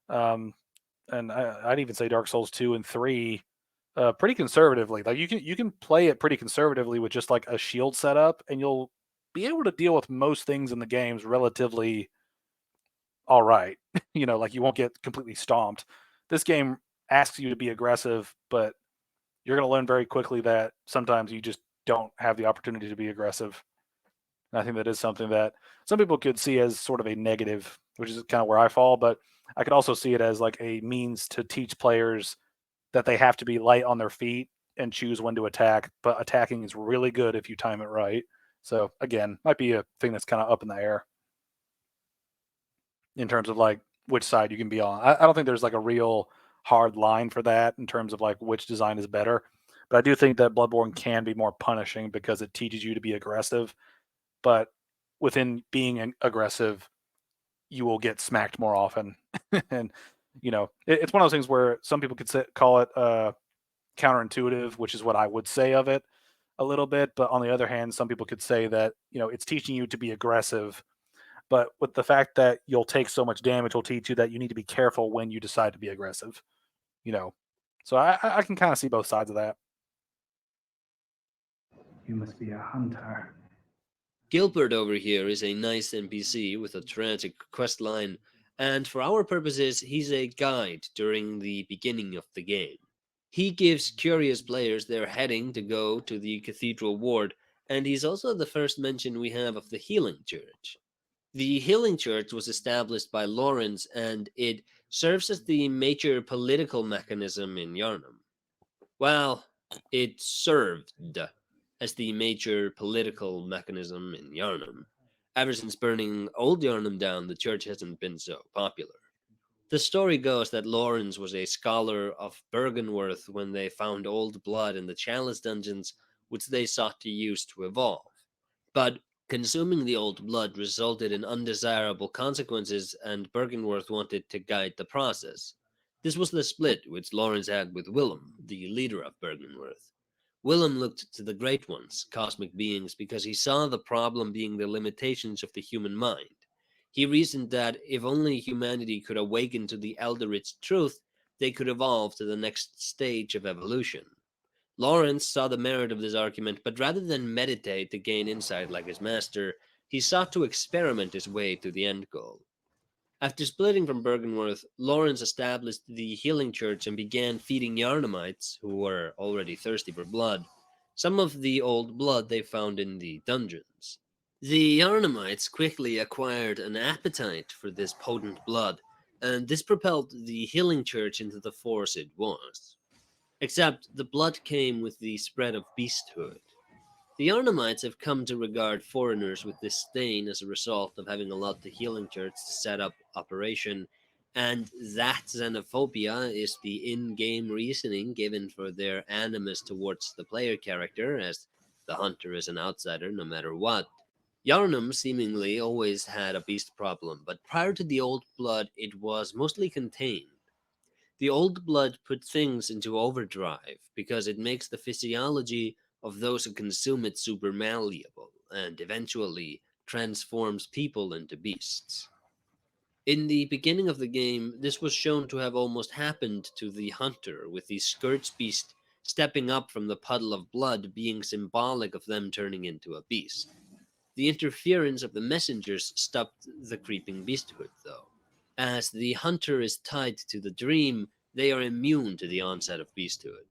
and I'd even say Dark Souls 2 and 3 pretty conservatively. Like you can play it pretty conservatively with just like a shield setup, and you'll be able to deal with most things in the games relatively all right. Like you won't get completely stomped. This game asks you to be aggressive, but you're going to learn very quickly that sometimes you just don't have the opportunity to be aggressive. And I think that is something that some people could see as sort of a negative, which is kind of where I fall, but I could also see it as like a means to teach players that they have to be light on their feet and choose when to attack, but attacking is really good if you time it right. So again, might be a thing that's kind of up in the air in terms of like which side you can be on. I don't think there's like a real hard line for that in terms of like which design is better. But I do think that Bloodborne can be more punishing because it teaches you to be aggressive. But within being aggressive, you will get smacked more often. And, it's one of those things where some people could call it counterintuitive, which is what I would say of it a little bit. But on the other hand, some people could say that, it's teaching you to be aggressive. But with the fact that you'll take so much damage will teach you that you need to be careful when you decide to be aggressive. So I can kind of see both sides of that. You must be a hunter. Gilbert over here is a nice NPC with a tragic quest line, and for our purposes, he's a guide during the beginning of the game. He gives curious players their heading to go to the Cathedral Ward, and he's also the first mention we have of the Healing Church. The Healing Church was established by Lawrence, and it serves as the major political mechanism in Yharnam. Well, it served as the major political mechanism in Yharnam. Ever since burning old Yharnam down, the church hasn't been so popular. The story goes that Lawrence was a scholar of Bergenworth when they found old blood in the Chalice dungeons, which they sought to use to evolve. But consuming the old blood resulted in undesirable consequences, and Bergenworth wanted to guide the process. This was the split which Lawrence had with Willem, the leader of Bergenworth. Willem looked to the Great Ones, cosmic beings, because he saw the problem being the limitations of the human mind. He reasoned that if only humanity could awaken to the Eldritch truth, they could evolve to the next stage of evolution. Lawrence saw the merit of this argument, but rather than meditate to gain insight like his master, he sought to experiment his way to the end goal. After splitting from Bergenworth, Lawrence established the Healing Church and began feeding Yharnamites, who were already thirsty for blood, some of the old blood they found in the dungeons. The Yharnamites quickly acquired an appetite for this potent blood, and this propelled the Healing Church into the force it was. Except the blood came with the spread of beasthood. The Yharnamites have come to regard foreigners with disdain as a result of having allowed the Healing Church to set up operation, And that xenophobia is the in-game reasoning given for their animus towards the player character, as the hunter is an outsider no matter what. Yharnam seemingly always had a beast problem, but prior to the Old Blood, it was mostly contained. The Old Blood put things into overdrive because it makes the physiology of those who consume it super malleable, and eventually transforms people into beasts. In the beginning of the game, this was shown to have almost happened to the hunter, with the Scourge beast stepping up from the puddle of blood being symbolic of them turning into a beast. The interference of the messengers stopped the creeping beasthood, though. As the hunter is tied to the dream, they are immune to the onset of beasthood.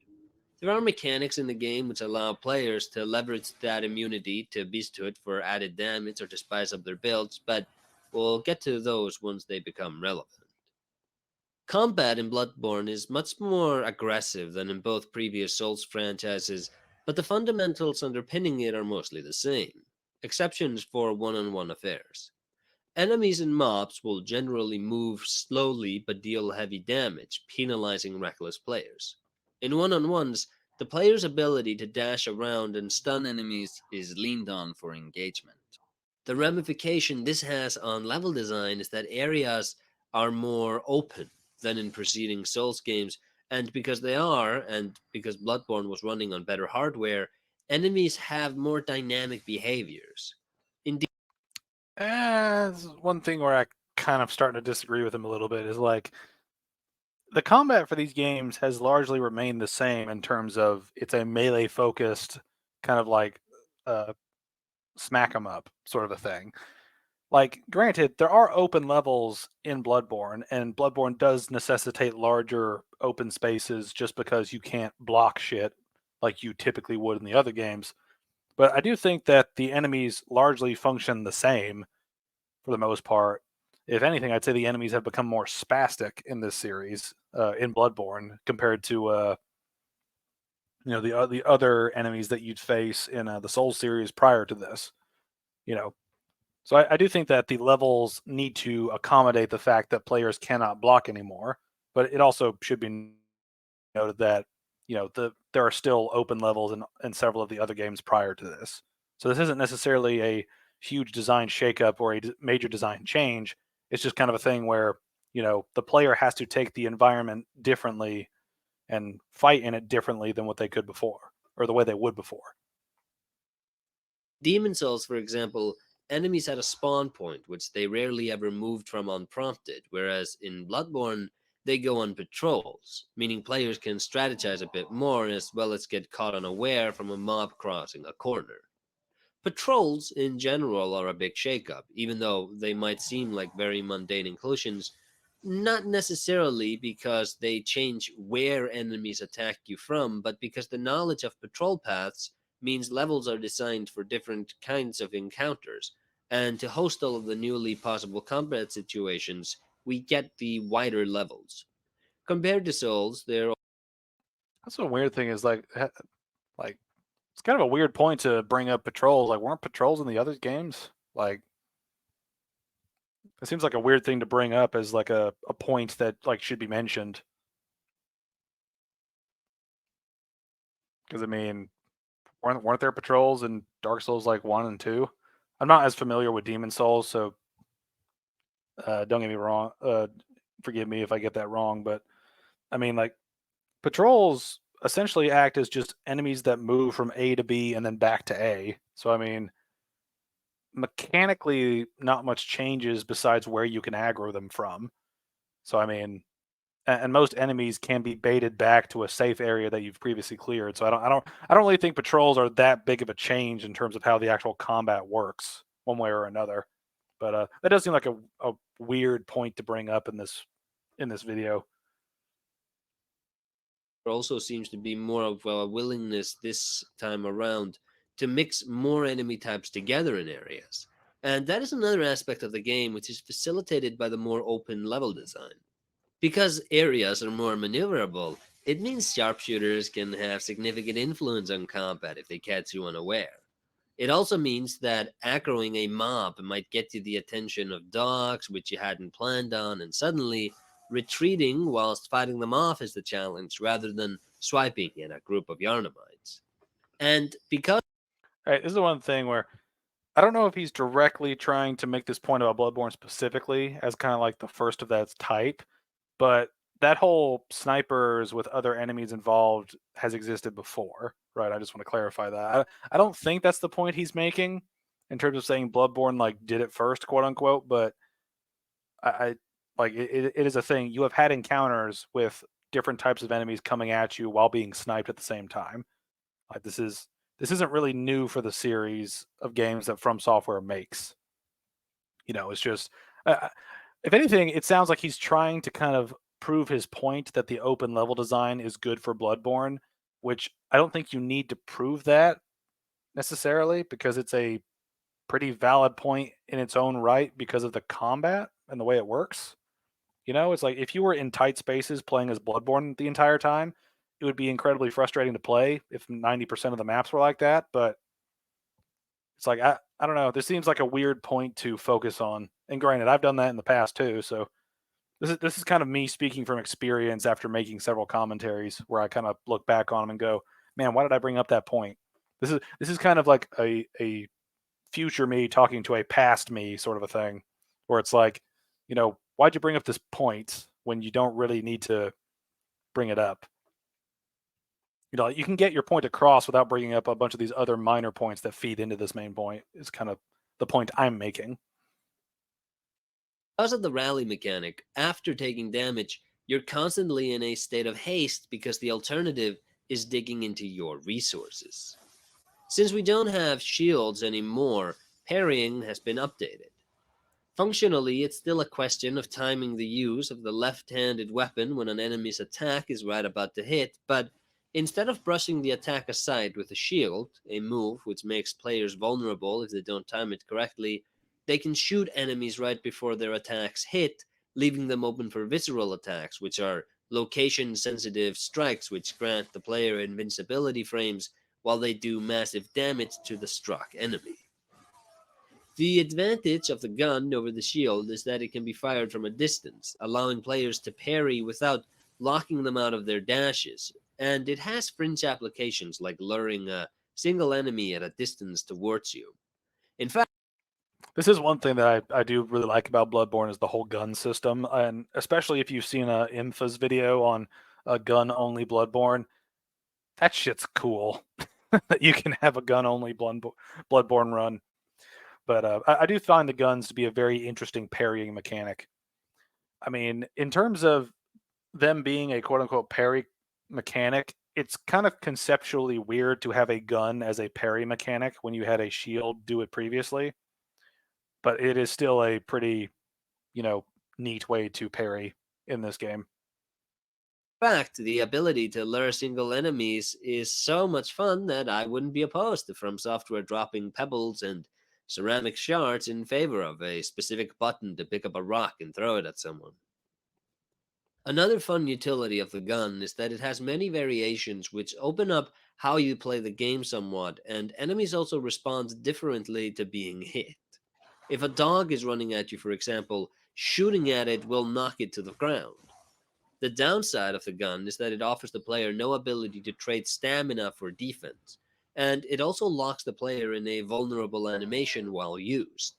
There are mechanics in the game which allow players to leverage that immunity to beasthood for added damage or to spice up their builds, but we'll get to those once they become relevant. Combat in Bloodborne is much more aggressive than in both previous Souls franchises, but the fundamentals underpinning it are mostly the same, exceptions for one-on-one affairs. Enemies and mobs will generally move slowly but deal heavy damage, penalizing reckless players. In one-on-ones, the player's ability to dash around and stun enemies Is leaned on for engagement. the ramification this has on level design is that areas are more open than in preceding Souls games, and because they are, and because Bloodborne was running on better hardware, enemies have more dynamic behaviors. Indeed, One thing where I kind of starting to disagree with him a little bit is like the combat for these games has largely remained the same in terms of it's a melee focused kind of like uh, smack 'em up sort of a thing. Like, granted, there are open levels in Bloodborne, and Bloodborne does necessitate larger open spaces just because you can't block shit like you typically would in the other games. But I do think that the enemies largely function the same for the most part. If anything, I'd say the enemies have become more spastic in this series, in Bloodborne, compared to the other enemies that you'd face in the Souls series prior to this. You know, so I do think that the levels need to accommodate the fact that players cannot block anymore. But it also should be noted that there are still open levels in several of the other games prior to this. So this isn't necessarily a huge design shakeup or a major design change. It's just kind of a thing where the player has to take the environment differently and fight in it differently than what they could before, or the way they would before. Demon Souls, for example, enemies had a spawn point which they rarely ever moved from unprompted, whereas in Bloodborne, they go on patrols, meaning players can strategize a bit more as well as get caught unaware from a mob crossing a corner. Patrols, in general, are a big shakeup, even though they might seem like very mundane inclusions, not necessarily because they change where enemies attack you from, but because the knowledge of patrol paths means levels are designed for different kinds of encounters, and to host all of the newly possible combat situations, we get the wider levels. Compared to Souls, they're That's a weird thing is like it's kind of a weird point to bring up patrols. Like, weren't patrols in the other games? Like, it seems like a weird thing to bring up as like a point that like should be mentioned. Because I mean, weren't there patrols in Dark Souls like 1 and 2? I'm not as familiar with Demon Souls, so don't get me wrong. Forgive me if I get that wrong, but I mean, like, patrols essentially act as just enemies that move from A to B and then back to A. So I mean, mechanically, not much changes besides where you can aggro them from. So I mean, and most enemies can be baited back to a safe area that you've previously cleared. So I don't really think patrols are that big of a change in terms of how the actual combat works one way or another. But that does seem like a weird point to bring up in this video. also seems to be more of a willingness this time around to mix more enemy types together in areas. And that is another aspect of the game which is facilitated by the more open level design. Because areas are more maneuverable, it means sharpshooters can have significant influence on combat if they catch you unaware. It also means that aggroing a mob might get you the attention of dogs which you hadn't planned on, and suddenly retreating whilst fighting them off is the challenge rather than swiping in a group of Yarnamites. And because Right, this is the one thing where I don't know if he's directly trying to make this point about Bloodborne specifically as kind of like the first of that type, but that whole snipers with other enemies involved has existed before, right? I just want to clarify that. I don't think that's the point he's making in terms of saying Bloodborne like did it first, quote unquote, but I like it is a thing. You have had encounters with different types of enemies coming at you while being sniped at the same time. Like this isn't really new for the series of games that From Software makes. It's just if anything, it sounds like he's trying to kind of prove his point that the open level design is good for Bloodborne, which I don't think you need to prove that necessarily because it's a pretty valid point in its own right because of the combat and the way it works. It's like if you were in tight spaces playing as Bloodborne the entire time, it would be incredibly frustrating to play if 90% of the maps were like that. But it's like, I don't know. This seems like a weird point to focus on. And granted, I've done that in the past too. So this is kind of me speaking from experience after making several commentaries where I kind of look back on them and go, man, why did I bring up that point? This is kind of like a future me talking to a past me sort of a thing where it's like, why'd you bring up this point when you don't really need to bring it up? You can get your point across without bringing up a bunch of these other minor points that feed into this main point. Is kind of the point I'm making. of the rally mechanic, after taking damage, you're constantly in a state of haste because the alternative is digging into your resources. Since we don't have shields anymore, parrying has been updated. Functionally, it's still a question of timing the use of the left-handed weapon when an enemy's attack is right about to hit, but instead of brushing the attack aside with a shield, a move which makes players vulnerable if they don't time it correctly, they can shoot enemies right before their attacks hit, leaving them open for visceral attacks, which are location-sensitive strikes which grant the player invincibility frames while they do massive damage to the struck enemy. The advantage of the gun over the shield is that it can be fired from a distance, allowing players to parry without locking them out of their dashes, and it has fringe applications like luring a single enemy at a distance towards you. In fact, This is one thing that I do really like about Bloodborne is the whole gun system, and especially if you've seen a Infas video on a gun-only Bloodborne, that shit's cool. That you can have a gun-only Bloodborne run. But I do find the guns to be a very interesting parrying mechanic. I mean, in terms of them being a quote-unquote parry mechanic, it's kind of conceptually weird to have a gun as a parry mechanic when you had a shield do it previously. But it is still a pretty, neat way to parry in this game. the ability to lure single enemies is so much fun that I wouldn't be opposed to From Software dropping pebbles and ceramic shards in favor of a specific button to pick up a rock and throw it at someone. Another fun utility of the gun is that it has many variations which open up how you play the game somewhat, and enemies also respond differently to being hit. If a dog is running at you, for example, shooting at it will knock it to the ground. The downside of the gun is that it offers the player no ability to trade stamina for defense, and it also locks the player in a vulnerable animation while used.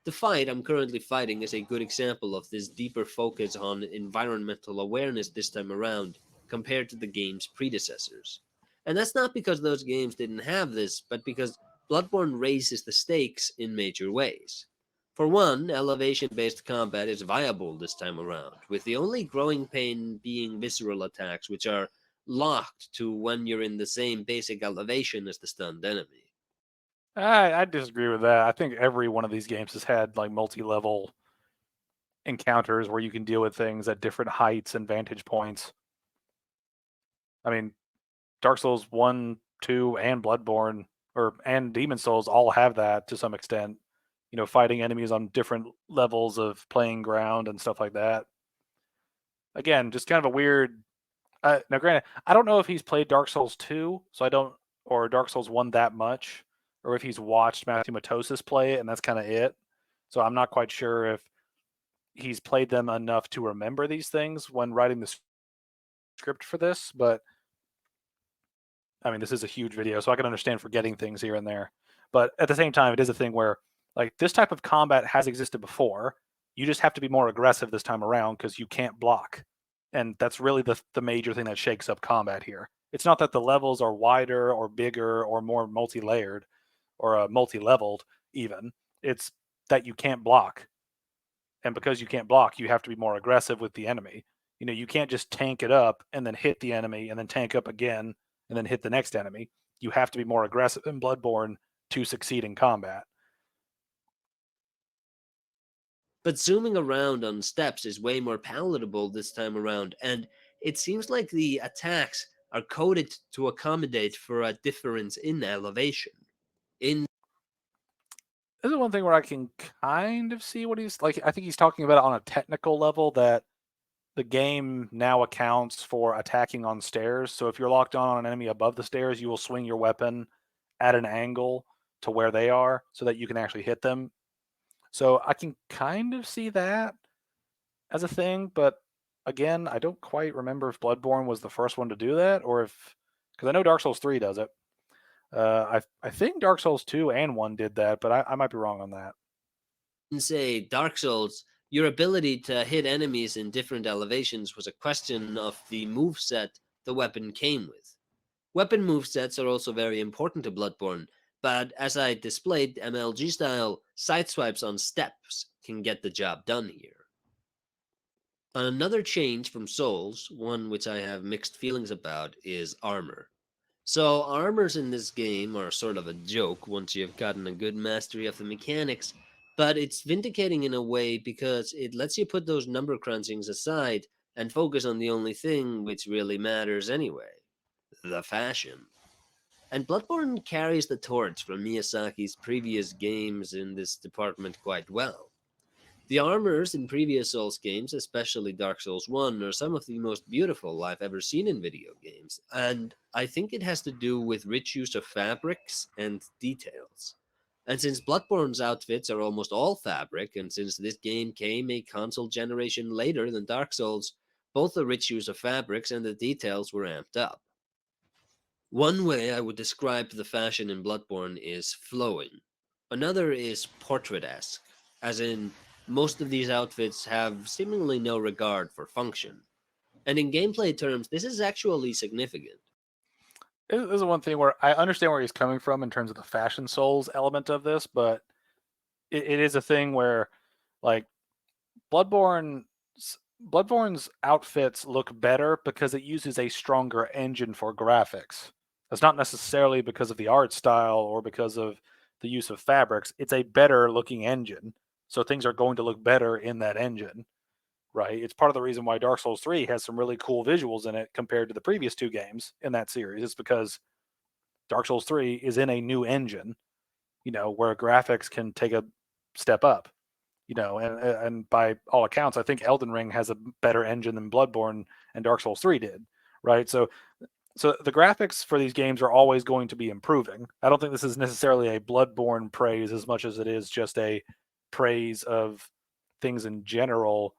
The fight I'm currently fighting is a good example of this deeper focus on environmental awareness this time around compared to the game's predecessors. And that's not because those games didn't have this, but because Bloodborne raises the stakes in major ways. For one, elevation-based combat is viable this time around, with the only growing pain being visceral attacks, which are locked to when you're in the same basic elevation as the stunned enemy. I disagree with that. I think every one of these games has had like multi-level encounters where you can deal with things at different heights and vantage points. I mean, Dark Souls 1, 2, and Bloodborne and Demon Souls all have that to some extent. Fighting enemies on different levels of playing ground and stuff like that. Again, just kind of a weird. Now, granted, I don't know if he's played Dark Souls 2, or Dark Souls 1 that much, or if he's watched Matthew Matosis play it and that's kind of it. So I'm not quite sure if he's played them enough to remember these things when writing the script for this, but I mean, this is a huge video, so I can understand forgetting things here and there. But at the same time, it is a thing where, like, this type of combat has existed before. You just have to be more aggressive this time around because you can't block. And that's really the major thing that shakes up combat here. It's not that the levels are wider or bigger or more multi-layered or multi-leveled even. It's that you can't block. And because you can't block, you have to be more aggressive with the enemy. You know, you can't just tank it up and then hit the enemy and then tank up again and then hit the next enemy. You have to be more aggressive in Bloodborne to succeed in combat. But zooming around on steps is way more palatable this time around, and it seems like the attacks are coded to accommodate for a difference in elevation. In This is one thing where I can kind of see what he's like. I think he's talking about it on a technical level, that the game now accounts for attacking on stairs. So if you're locked on an enemy above the stairs, you will swing your weapon at an angle to where they are so that you can actually hit them. So I can kind of see that as a thing, but again, I don't quite remember if Bloodborne was the first one to do that, or if, because I know Dark Souls 3 does it. I think Dark Souls 2 and 1 did that, but I might be wrong on that. say Dark Souls, your ability to hit enemies in different elevations was a question of the moveset the weapon came with. Weapon movesets are also very important to Bloodborne, but as I displayed MLG style, sideswipes on steps can get the job done here. Another change from Souls, one which I have mixed feelings about, is armor. So armors in this game are sort of a joke once you've gotten a good mastery of the mechanics, but it's vindicating in a way because it lets you put those number crunchings aside and focus on the only thing which really matters anyway, the fashion. And Bloodborne carries the torch from Miyazaki's previous games in this department quite well. The armors in previous Souls games, especially Dark Souls 1, are some of the most beautiful I've ever seen in video games, and I think it has to do with rich use of fabrics and details. And since Bloodborne's outfits are almost all fabric, and since this game came a console generation later than Dark Souls, both the rich use of fabrics and the details were amped up. One way I would describe the fashion in Bloodborne is flowing. Another is portrait-esque, as in, most of these outfits have seemingly no regard for function. And in gameplay terms, this is actually significant. This is one thing where I understand where he's coming from in terms of the fashion Souls element of this, but it is a thing where, like, Bloodborne's outfits look better because it uses a stronger engine for graphics. That's not necessarily because of the art style or because of the use of fabrics. It's a better looking engine, so things are going to look better in that engine, right? It's part of the reason why Dark Souls 3 has some really cool visuals in it compared to the previous two games in that series. It's because Dark Souls 3 is in a new engine, you know, where graphics can take a step up, you know, and by all accounts, I think Elden Ring has a better engine than Bloodborne and Dark Souls 3 did, right? So the graphics for these games are always going to be improving. I don't think this is necessarily a Bloodborne praise as much as it is just a praise of things in general,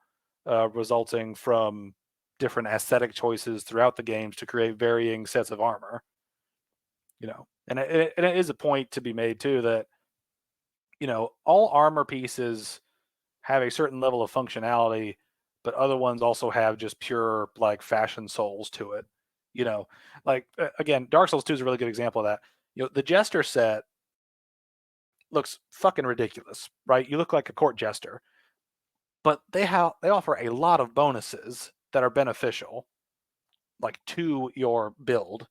resulting from different aesthetic choices throughout the games to create varying sets of armor. You know, and it is a point to be made too that, you know, all armor pieces have a certain level of functionality, but other ones also have just pure like fashion souls to it. You know, like again, Dark Souls 2 is a really good example of that. You know, the Jester set looks fucking ridiculous, right? You look like a court jester, but they offer a lot of bonuses that are beneficial, like to your build.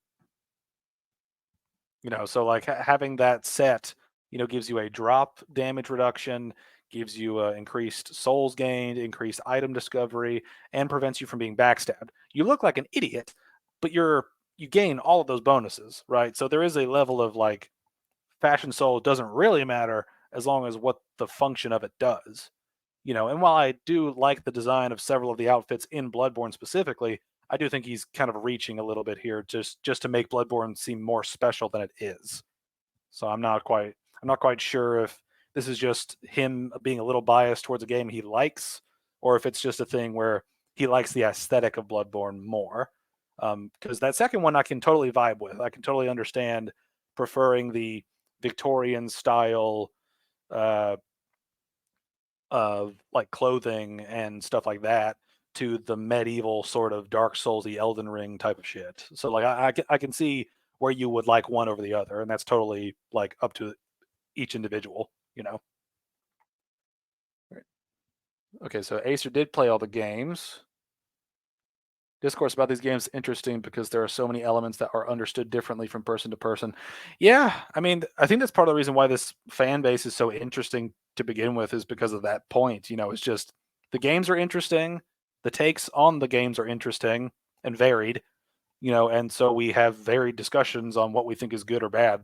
You know, so like having that set, you know, gives you a drop damage reduction, gives you increased souls gained, increased item discovery, and prevents you from being backstabbed. You look like an idiot, but you gain all of those bonuses, right? So there is a level of like fashion soul doesn't really matter as long as what the function of it does. You know, and while I do like the design of several of the outfits in Bloodborne specifically, I do think he's kind of reaching a little bit here just to make Bloodborne seem more special than it is. So I'm not quite sure if this is just him being a little biased towards a game he likes, or if it's just a thing where he likes the aesthetic of Bloodborne more. Because that second one I can totally vibe with. I can totally understand preferring the Victorian style of like clothing and stuff like that to the medieval sort of Dark Soulsy Elden Ring type of shit. So like I can see where you would like one over the other, and that's totally like up to each individual, you know. Right. Okay, so Acer did play all the games. Discourse about these games is interesting because there are so many elements that are understood differently from person to person. Yeah, I mean, I think that's part of the reason why this fan base is so interesting to begin with, is because of that point. You know, it's just the games are interesting, the takes on the games are interesting and varied, you know, and so we have varied discussions on what we think is good or bad,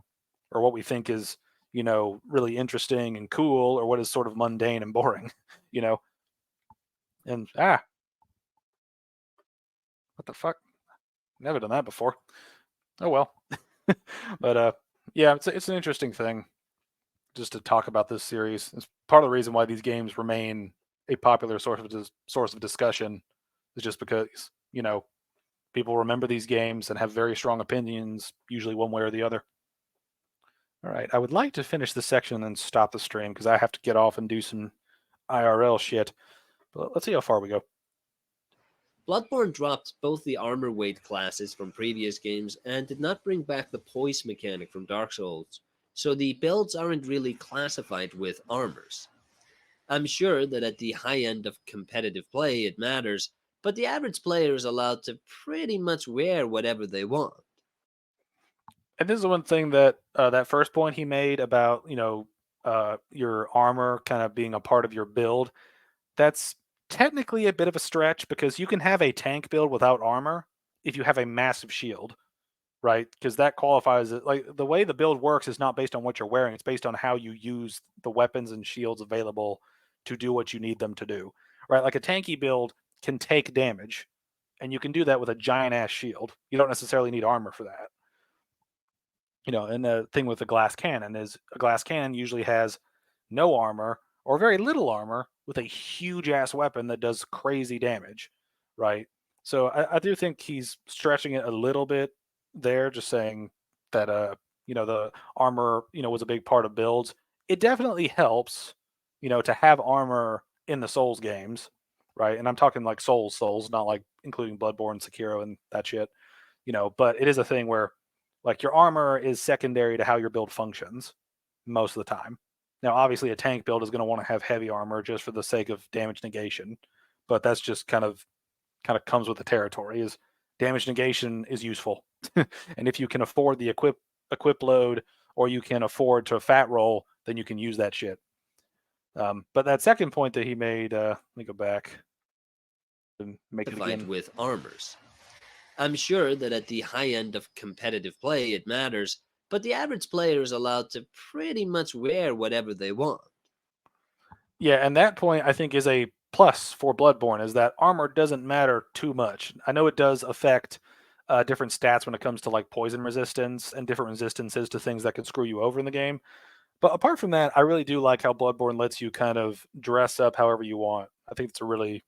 or what we think is, you know, really interesting and cool, or what is sort of mundane and boring, you know. And what the fuck? Never done that before. Oh well. But yeah, it's an interesting thing just to talk about this series. It's part of the reason why these games remain a popular source of discussion, is just because, you know, people remember these games and have very strong opinions, usually one way or the other. All right, I would like to finish this section and then stop the stream because I have to get off and do some IRL shit. But let's see how far we go. Bloodborne dropped both the armor weight classes from previous games and did not bring back the poise mechanic from Dark Souls, so the builds aren't really classified with armors. I'm sure that at the high end of competitive play it matters, but the average player is allowed to pretty much wear whatever they want. And this is one thing that that first point he made about, you know, your armor kind of being a part of your build. That's technically a bit of a stretch because you can have a tank build without armor if you have a massive shield, right? Because that qualifies it. Like the way the build works is not based on what you're wearing; it's based on how you use the weapons and shields available to do what you need them to do, right? Like a tanky build can take damage, and you can do that with a giant ass shield. You don't necessarily need armor for that. You know, and the thing with the glass cannon is a glass cannon usually has no armor or very little armor with a huge ass weapon that does crazy damage, right? So I do think he's stretching it a little bit there, just saying that you know, the armor, you know, was a big part of builds. It definitely helps, you know, to have armor in the Souls games, right? And I'm talking like Souls, not like including Bloodborne, Sekiro, and that shit, you know. But it is a thing where like your armor is secondary to how your build functions most of the time. Now, obviously, a tank build is going to want to have heavy armor just for the sake of damage negation, but that's just kind of comes with the territory. Is damage negation is useful, and if you can afford the equip load, or you can afford to fat roll, then you can use that shit. But that second point that he made, let me go back and make it again. With armors. I'm sure that at the high end of competitive play it matters, but the average player is allowed to pretty much wear whatever they want. Yeah, and that point I think is a plus for Bloodborne, is that armor doesn't matter too much. I know it does affect different stats when it comes to like poison resistance and different resistances to things that can screw you over in the game. But apart from that, I really do like how Bloodborne lets you kind of dress up however you want. I think it's a really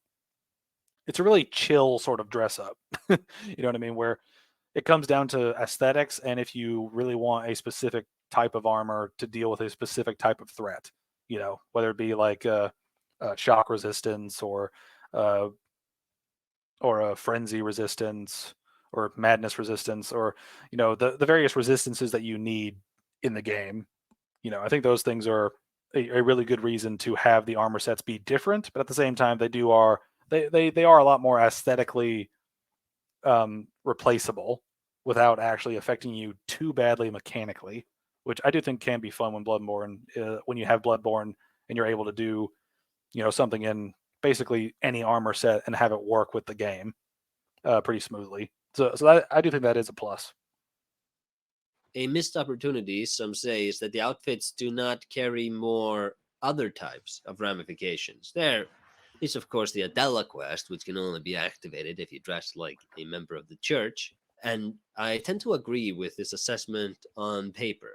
chill sort of dress up. You know what I mean? Where it comes down to aesthetics, and if you really want a specific type of armor to deal with a specific type of threat, you know, whether it be like shock resistance uh, or a frenzy resistance or madness resistance, or, you know, the various resistances that you need in the game. You know, I think those things are a really good reason to have the armor sets be different, but at the same time they are a lot more aesthetically replaceable without actually affecting you too badly mechanically, which I do think can be fun when when you have Bloodborne and you're able to do, you know, something in basically any armor set and have it work with the game pretty smoothly. So I do think that is a plus. A missed opportunity, some say, is that the outfits do not carry more other types of ramifications. There is, of course, the Adela quest, which can only be activated if you dress like a member of the church, and I tend to agree with this assessment on paper.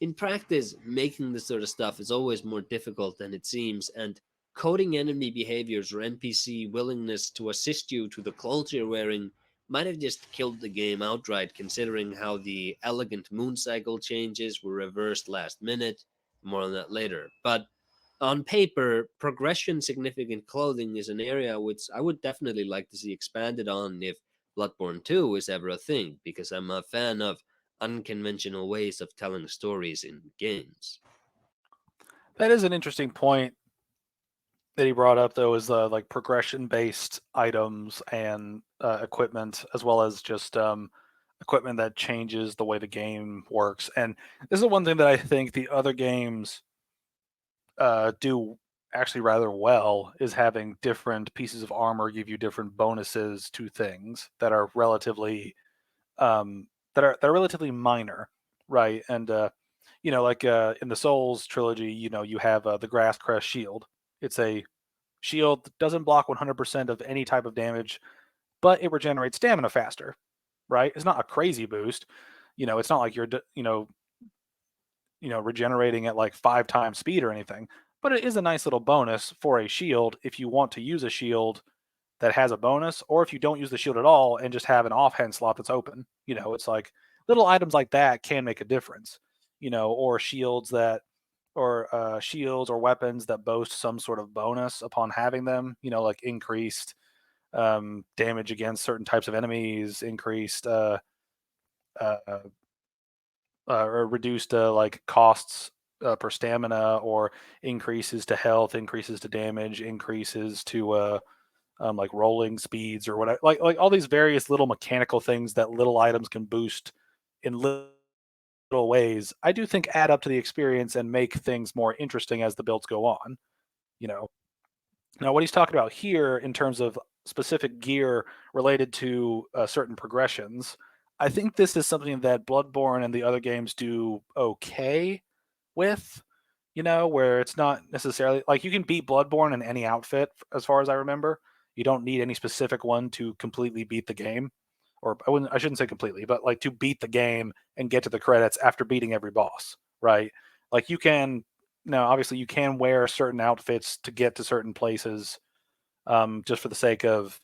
In practice, making this sort of stuff is always more difficult than it seems, and coding enemy behaviors or NPC willingness to assist you to the clothes you're wearing might have just killed the game outright, considering how the elegant moon cycle changes were reversed last minute. More on that later. But on paper, progression significant clothing is an area which I would definitely like to see expanded on if Bloodborne 2 is ever a thing, because I'm a fan of unconventional ways of telling stories in games. That is an interesting point that he brought up, though, is like progression-based items and equipment, as well as just equipment that changes the way the game works. And this is one thing that I think the other games do actually rather well, is having different pieces of armor give you different bonuses to things that are relatively relatively minor, right? And like in the Souls trilogy, you have the Grass Crest shield. It's a shield that doesn't block 100% of any type of damage, but it regenerates stamina faster, right? It's not a crazy boost. It's not like you're regenerating at like 5 times speed or anything, but it is a nice little bonus for a shield if you want to use a shield that has a bonus, or if you don't use the shield at all and just have an offhand slot that's open. It's like little items like that can make a difference. Or shields or weapons that boast some sort of bonus upon having them. Like increased damage against certain types of enemies, increased uh, or reduced like costs per stamina, or increases to health, increases to damage, increases to like rolling speeds or whatever. Like all these various little mechanical things that little items can boost in little ways, I do think add up to the experience and make things more interesting as the builds go on. You know, Now what he's talking about here in terms of specific gear related to certain progressions, I think this is something that Bloodborne and the other games do okay with. Where it's not necessarily like you can beat Bloodborne in any outfit, as far as I remember. You don't need any specific one to completely beat the game, or I shouldn't say completely, but like to beat the game and get to the credits after beating every boss, right? Like you can now, obviously, you can wear certain outfits to get to certain places, just for the sake of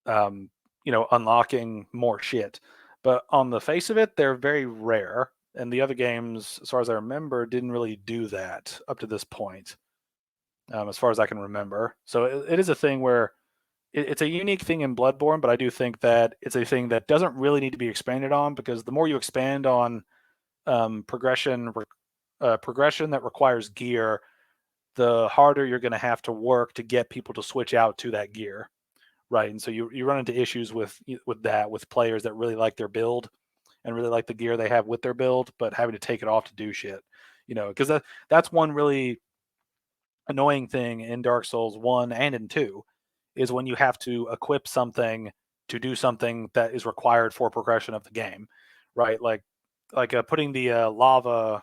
unlocking more shit. But on the face of it, they're very rare. And the other games, as far as I remember, didn't really do that up to this point, as far as I can remember. So it is a thing where it's a unique thing in Bloodborne, but I do think that it's a thing that doesn't really need to be expanded on, because the more you expand on progression that requires gear, the harder you're going to have to work to get people to switch out to that gear, right? And so you run into issues with players that really like their build and really like the gear they have with their build, but having to take it off to do shit, because that's one really annoying thing in Dark Souls 1 and in 2, is when you have to equip something to do something that is required for progression of the game, right? Like putting the lava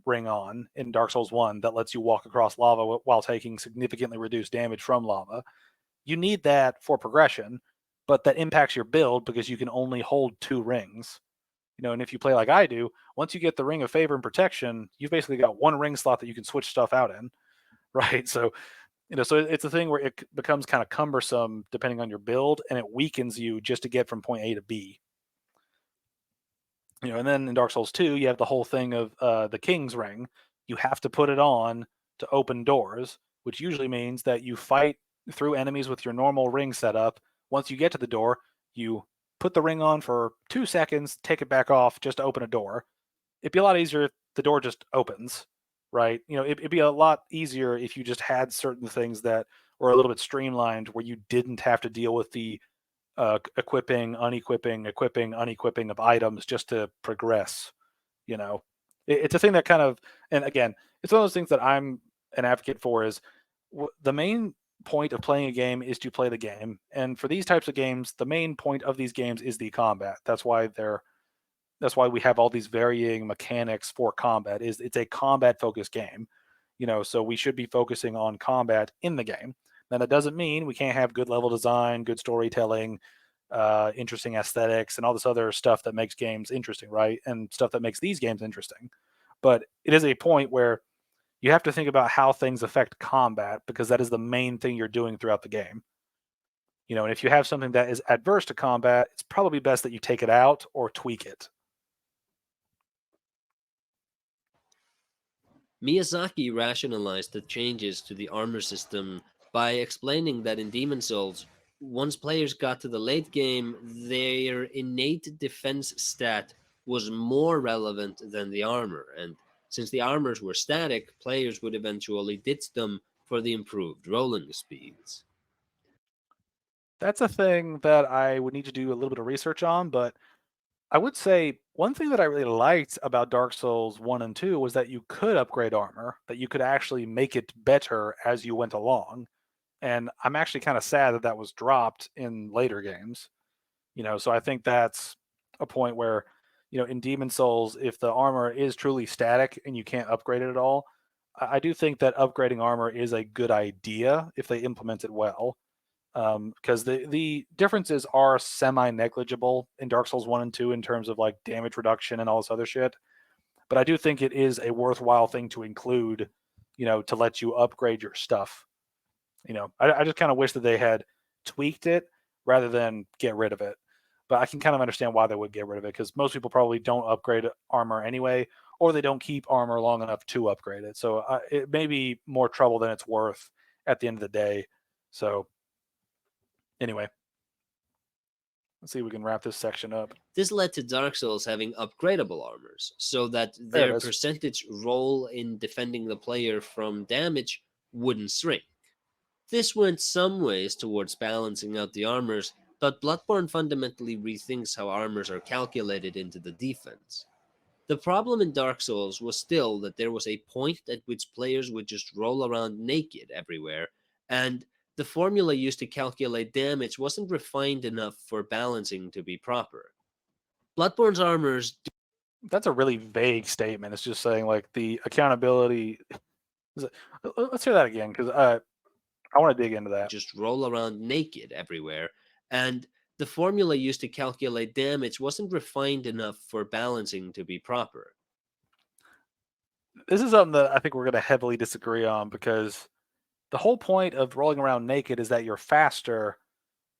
ring on in Dark Souls 1 that lets you walk across lava while taking significantly reduced damage from lava. You need that for progression, but that impacts your build because you can only hold 2 rings. And if you play like I do, once you get the Ring of Favor and Protection, you've basically got 1 ring slot that you can switch stuff out in, right? So it's a thing where it becomes kind of cumbersome depending on your build, and it weakens you just to get from point A to B. And then in Dark Souls 2, you have the whole thing of the King's Ring. You have to put it on to open doors, which usually means that you fight through enemies with your normal ring setup. Once you get to the door, you put the ring on for 2 seconds, take it back off just to open a door. It'd be a lot easier if the door just opens, right? It'd be a lot easier if you just had certain things that were a little bit streamlined, where you didn't have to deal with the equipping, unequipping of items just to progress. It's a thing that kind of, and again, it's one of those things that I'm an advocate for, is the main point of playing a game is to play the game. And for these types of games, the main point of these games is the combat. That's why we have all these varying mechanics for combat. It's a combat focused game, so we should be focusing on combat in the game. Now, that doesn't mean we can't have good level design, good storytelling, interesting aesthetics, and all this other stuff that makes games interesting, right? And stuff that makes these games interesting. But it is a point where you have to think about how things affect combat, because that is the main thing you're doing throughout the game. And if you have something that is adverse to combat, it's probably best that you take it out or tweak it. Miyazaki rationalized the changes to the armor system by explaining that in Demon Souls, once players got to the late game, their innate defense stat was more relevant than the armor, and since the armors were static, players would eventually ditch them for the improved rolling speeds. That's a thing that I would need to do a little bit of research on, but I would say one thing that I really liked about Dark Souls 1 and 2 was that you could upgrade armor, that you could actually make it better as you went along. And I'm actually kind of sad that that was dropped in later games. So I think that's a point where, in Demon Souls, if the armor is truly static and you can't upgrade it at all, I do think that upgrading armor is a good idea if they implement it well. Because the differences are semi-negligible in Dark Souls 1 and 2 in terms of like damage reduction and all this other shit. But I do think it is a worthwhile thing to include, to let you upgrade your stuff. I just kind of wish that they had tweaked it rather than get rid of it. But I can kind of understand why they would get rid of it, because most people probably don't upgrade armor anyway, or they don't keep armor long enough to upgrade it. So it may be more trouble than it's worth at the end of the day. So anyway, let's see if we can wrap this section up. This led to Dark Souls having upgradable armors, so that There it their is. percentage role in defending the player from damage wouldn't shrink. This went some ways towards balancing out the armors, but Bloodborne fundamentally rethinks how armors are calculated into the defense. The problem in Dark Souls was still that there was a point at which players would just roll around naked everywhere, and the formula used to calculate damage wasn't refined enough for balancing to be proper. Bloodborne's armors That's a really vague statement. It's just saying like the accountability. Let's hear that again, because I want to dig into that. just roll around naked everywhere, and the formula used to calculate damage wasn't refined enough for balancing to be proper. This is something that I think we're going to heavily disagree on, because the whole point of rolling around naked is that you're faster,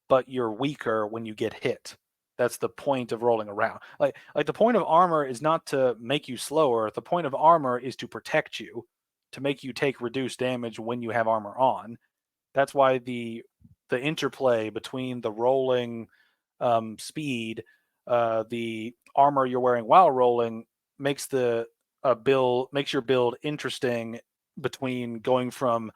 but you're weaker when you get hit. That's the point of rolling around. Like the point of armor is not to make you slower. The point of armor is to protect you, to make you take reduced damage when you have armor on. That's why the interplay between the rolling speed, the armor you're wearing while rolling makes the makes your build interesting, between going from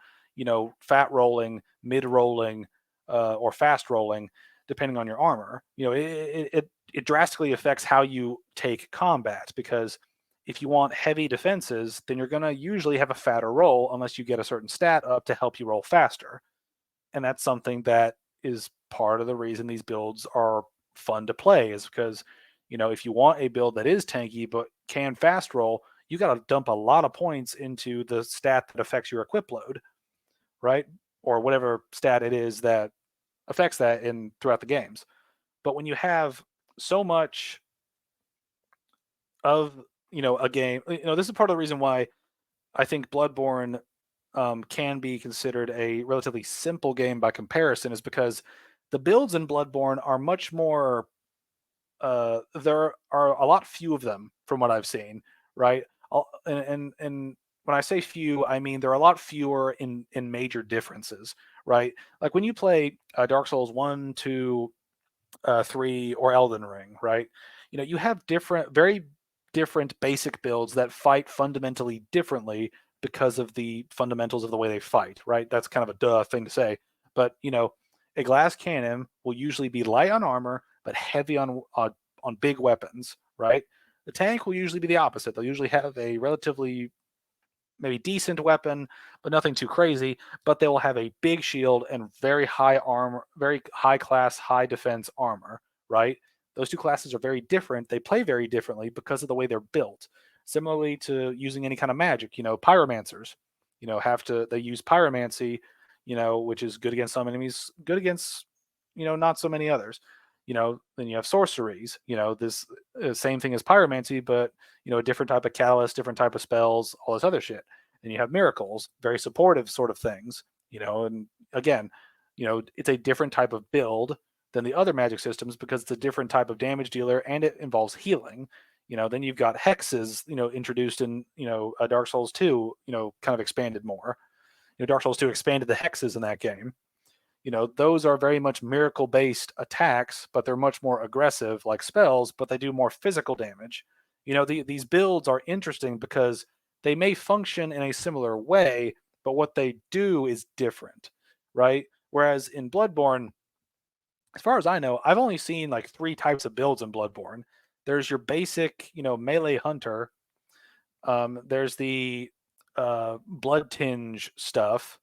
fat rolling, mid rolling, or fast rolling, depending on your armor. It drastically affects how you take combat, because if you want heavy defenses, then you're going to usually have a fatter roll unless you get a certain stat up to help you roll faster. And that's something that is part of the reason these builds are fun to play, is because, if you want a build that is tanky but can fast roll, you got to dump a lot of points into the stat that affects your equip load, right? Or whatever stat it is that affects that throughout the games. But when you have so much of a game, this is part of the reason why I think Bloodborne can be considered a relatively simple game by comparison, is because the builds in Bloodborne are much more. There are a lot few of them from what I've seen, right? And when I say few, I mean there are a lot fewer in major differences, right? Like when you play Dark Souls 1, 2, 3, or Elden Ring, right? You have very different basic builds that fight fundamentally differently because of the fundamentals of the way they fight, right? That's kind of a duh thing to say, but a glass cannon will usually be light on armor but heavy on big weapons, right? The tank will usually be the opposite. They'll usually have a relatively maybe decent weapon, but nothing too crazy, but they will have a big shield and very high armor, very high class, high defense armor, right? Those two classes are very different. They play very differently because of the way they're built. Similarly to using any kind of magic, pyromancers, they use pyromancy, which is good against some enemies, good against, not so many others. Then you have sorceries, this same thing as pyromancy, but, a different type of catalyst, different type of spells, all this other shit. Then you have miracles, very supportive sort of things, and again, it's a different type of build than the other magic systems because it's a different type of damage dealer and it involves healing. Then you've got hexes, introduced in, Dark Souls 2, kind of expanded more. Dark Souls 2 expanded the hexes in that game. Those are very much miracle based attacks, but they're much more aggressive like spells, but they do more physical damage. These builds are interesting because they may function in a similar way, but what they do is different, right? Whereas in Bloodborne, as far as I know, I've only seen like 3 types of builds in Bloodborne. There's your basic, melee hunter. There's the blood tinge stuff.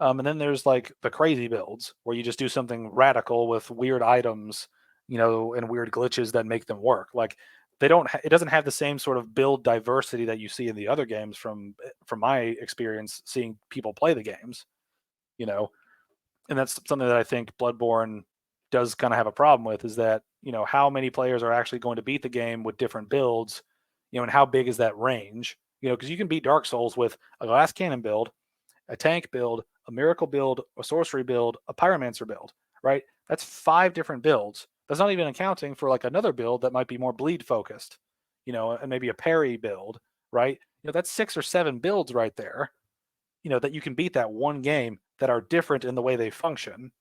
And then there's like the crazy builds where you just do something radical with weird items, and weird glitches that make them work. Like it doesn't have the same sort of build diversity that you see in the other games from my experience seeing people play the games, and that's something that I think Bloodborne does kind of have a problem with, is that, how many players are actually going to beat the game with different builds, and how big is that range, because you can beat Dark Souls with a glass cannon build, a tank build, a miracle build, a sorcery build, a pyromancer build, right? That's 5 different builds. That's not even accounting for like another build that might be more bleed focused, and maybe a parry build, right? That's 6 or 7 builds right there, that you can beat that one game that are different in the way they function.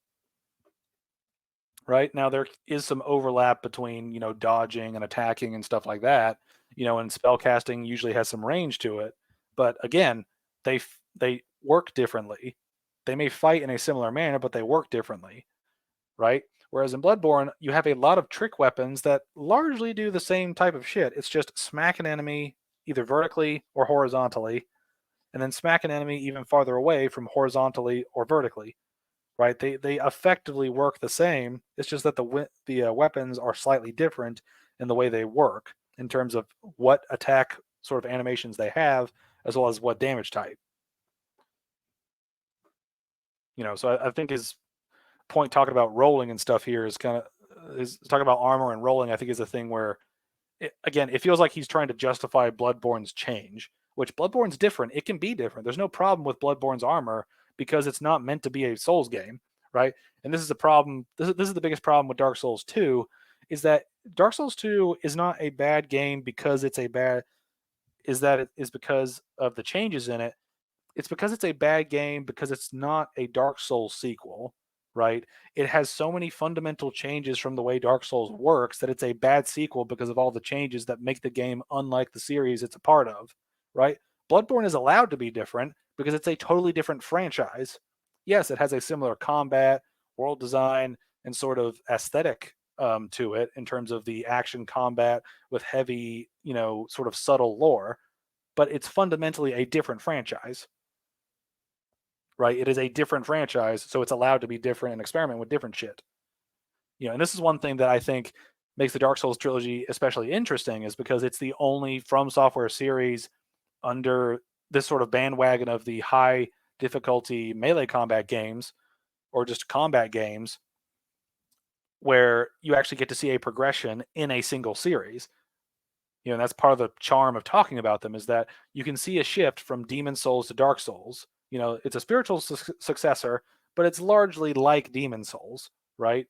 Right now, there is some overlap between dodging and attacking and stuff like that. And spell casting usually has some range to it, but again, they work differently. They may fight in a similar manner, but they work differently, right? Whereas in Bloodborne, you have a lot of trick weapons that largely do the same type of shit. It's just smack an enemy either vertically or horizontally, and then smack an enemy even farther away from horizontally or vertically. Right? They effectively work the same. It's just that the weapons are slightly different in the way they work in terms of what attack sort of animations they have, as well as what damage type. So I think his point talking about rolling and stuff here is talking about armor and rolling. I think is a thing where, it feels like he's trying to justify Bloodborne's change, which Bloodborne's different. It can be different. There's no problem with Bloodborne's armor, because it's not meant to be a Souls game, right? And this is a problem. This is the biggest problem with Dark Souls 2, is that Dark Souls 2 is not a bad game because it's a bad, is that it is because of the changes in it. It's because it's a bad game because it's not a Dark Souls sequel, right? It has so many fundamental changes from the way Dark Souls works that it's a bad sequel because of all the changes that make the game unlike the series it's a part of, right? Bloodborne is allowed to be different because it's a totally different franchise. Yes, it has a similar combat, world design, and sort of aesthetic to it in terms of the action combat with heavy, sort of subtle lore, but it's fundamentally a different franchise, right? It is a different franchise, so it's allowed to be different and experiment with different shit. And this is one thing that I think makes the Dark Souls trilogy especially interesting, is because it's the only From Software series under this sort of bandwagon of the high difficulty melee combat games, or just combat games, where you actually get to see a progression in a single series. And that's part of the charm of talking about them, is that you can see a shift from Demon Souls to Dark Souls. It's a spiritual successor, but it's largely like Demon Souls, right?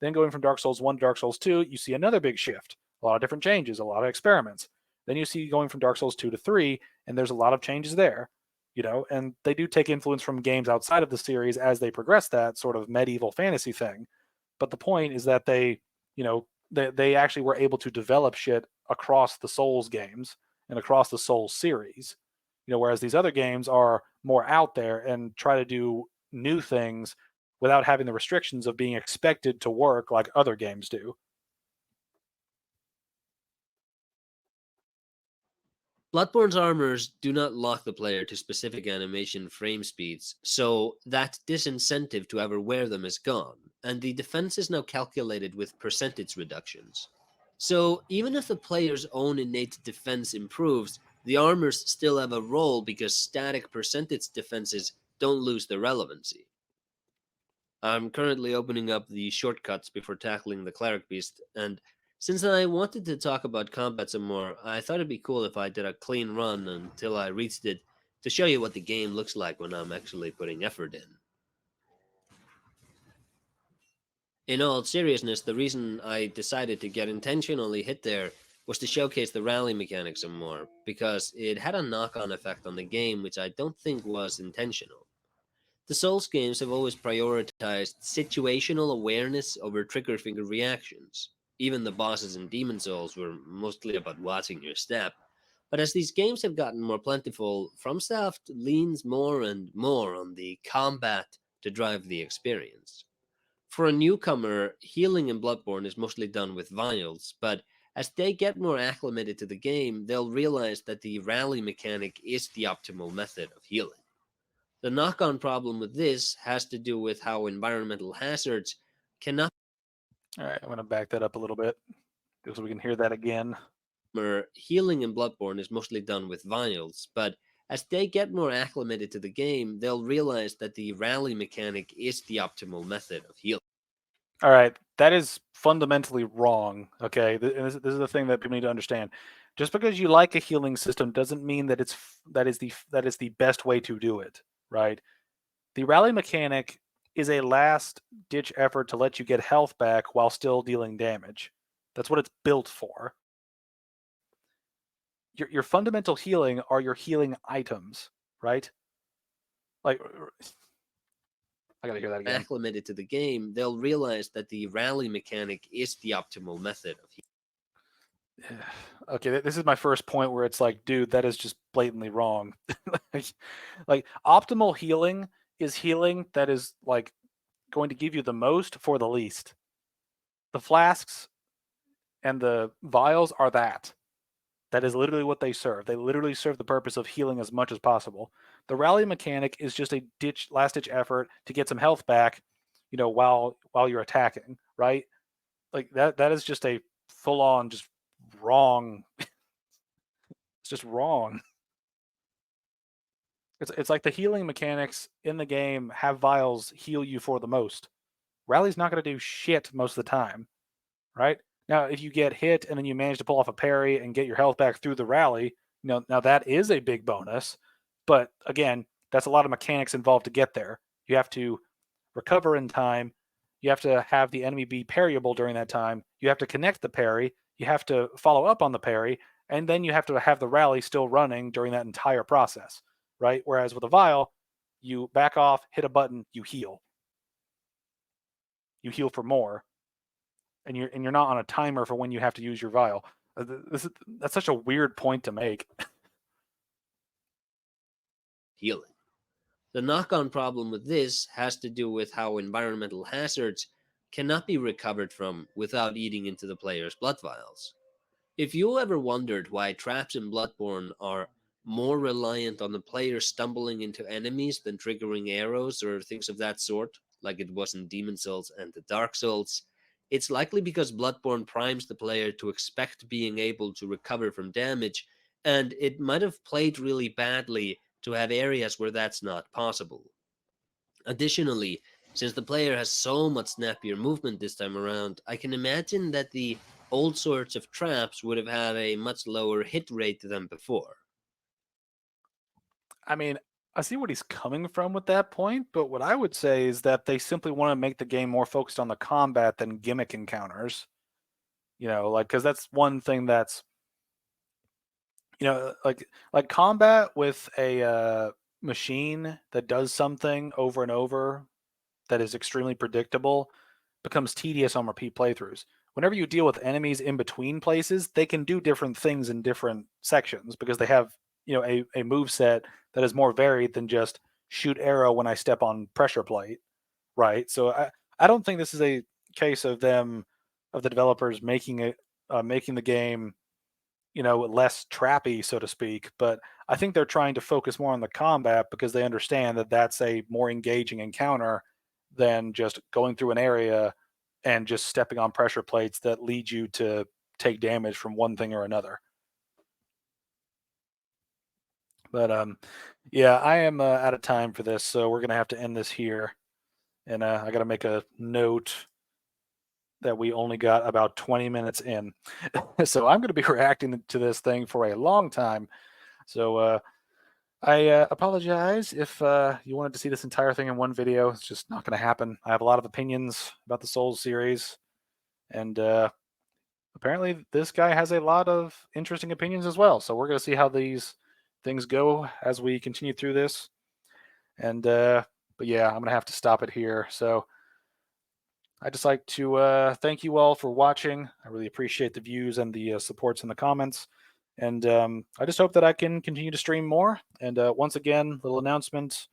Then going from Dark Souls 1 to Dark Souls 2, you see another big shift. A lot of different changes, a lot of experiments. Then you see going from Dark Souls 2 to 3, and there's a lot of changes there, and they do take influence from games outside of the series as they progress that sort of medieval fantasy thing. But the point is that they actually were able to develop shit across the Souls games and across the Souls series, whereas these other games are more out there and try to do new things without having the restrictions of being expected to work like other games do. Bloodborne's armors do not lock the player to specific animation frame speeds, so that disincentive to ever wear them is gone, and the defense is now calculated with percentage reductions. So even if the player's own innate defense improves, the armors still have a role because static percentage defenses don't lose their relevancy. I'm currently opening up the shortcuts before tackling the Cleric Beast, and since I wanted to talk about combat some more, I thought it'd be cool if I did a clean run until I reached it to show you what the game looks like when I'm actually putting effort in. In all seriousness, the reason I decided to get intentionally hit there was to showcase the rally mechanics some more, because it had a knock-on effect on the game which I don't think was intentional. The Souls games have always prioritized situational awareness over trigger finger reactions. Even the bosses in Demon Souls were mostly about watching your step. But as these games have gotten more plentiful, FromSoft leans more and more on the combat to drive the experience. For a newcomer, healing in Bloodborne is mostly done with vials, but as they get more acclimated to the game, they'll realize that the rally mechanic is the optimal method of healing. The knock-on problem with this has to do with how environmental hazards cannot. All right, I'm going to back that up a little bit so we can hear that again. Healing in Bloodborne is mostly done with vials, but as they get more acclimated to the game, they'll realize that the rally mechanic is the optimal method of healing. All right, that is fundamentally wrong. Okay, this is the thing that people need to understand. Just because you like a healing system doesn't mean that that is the best way to do it, right? The rally mechanic is a last-ditch effort to let you get health back while still dealing damage. That's what it's built for. Your fundamental healing are your healing items, right? Like, I gotta hear that again. Acclimated to the game, they'll realize that the rally mechanic is the optimal method of healing. Okay, this is my first point where it's like, dude, that is just blatantly wrong. like optimal healing is healing that is like going to give you the most for the least. The flasks and the vials are that. That is literally what they serve. They literally serve the purpose of healing as much as possible. The rally mechanic is just a last-ditch effort to get some health back, while you're attacking, right? Like that is just a full-on just wrong. It's just wrong. It's like the healing mechanics in the game have vials heal you for the most. Rally's not going to do shit most of the time, right? Now, if you get hit and then you manage to pull off a parry and get your health back through the rally, now that is a big bonus. But again, that's a lot of mechanics involved to get there. You have to recover in time. You have to have the enemy be parryable during that time. You have to connect the parry. You have to follow up on the parry. And then you have to have the rally still running during that entire process, right? Whereas with a vial, you back off, hit a button, you heal. You heal for more. And you're not on a timer for when you have to use your vial. That's such a weird point to make. Healing. The knock-on problem with this has to do with how environmental hazards cannot be recovered from without eating into the player's blood vials. If you ever wondered why traps in Bloodborne are more reliant on the player stumbling into enemies than triggering arrows or things of that sort, like it was in Demon Souls and the Dark Souls, it's likely because Bloodborne primes the player to expect being able to recover from damage, and it might have played really badly to have areas where that's not possible. Additionally, since the player has so much snappier movement this time around, I can imagine that the old sorts of traps would have had a much lower hit rate than before. I mean, I see what he's coming from with that point, but what I would say is that they simply want to make the game more focused on the combat than gimmick encounters. Because that's one thing that's, like combat with a machine that does something over and over that is extremely predictable becomes tedious on repeat playthroughs. Whenever you deal with enemies in between places, they can do different things in different sections because they have, a move set that is more varied than just shoot arrow when I step on pressure plate, right? So I don't think this is a case of the developers making the game, less trappy, so to speak. But I think they're trying to focus more on the combat because they understand that that's a more engaging encounter than just going through an area and just stepping on pressure plates that lead you to take damage from one thing or another. But yeah, I am out of time for this, so we're gonna have to end this here. And I got to make a note that we only got about 20 minutes in. So I'm going to be reacting to this thing for a long time. So I apologize if you wanted to see this entire thing in one video. It's just not going to happen. I have a lot of opinions about the Souls series, and apparently this guy has a lot of interesting opinions as well. So we're going to see how these things go as we continue through this. And but yeah, I'm going to have to stop it here. So I'd just like to thank you all for watching. I really appreciate the views and the supports in the comments. And I just hope that I can continue to stream more. And once again, little announcement.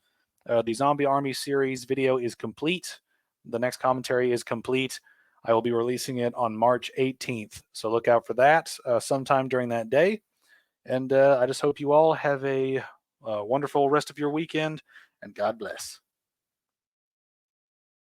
The Zombie Army series video is complete. The next commentary is complete. I will be releasing it on March 18th. So look out for that sometime during that day. And I just hope you all have a wonderful rest of your weekend. And God bless.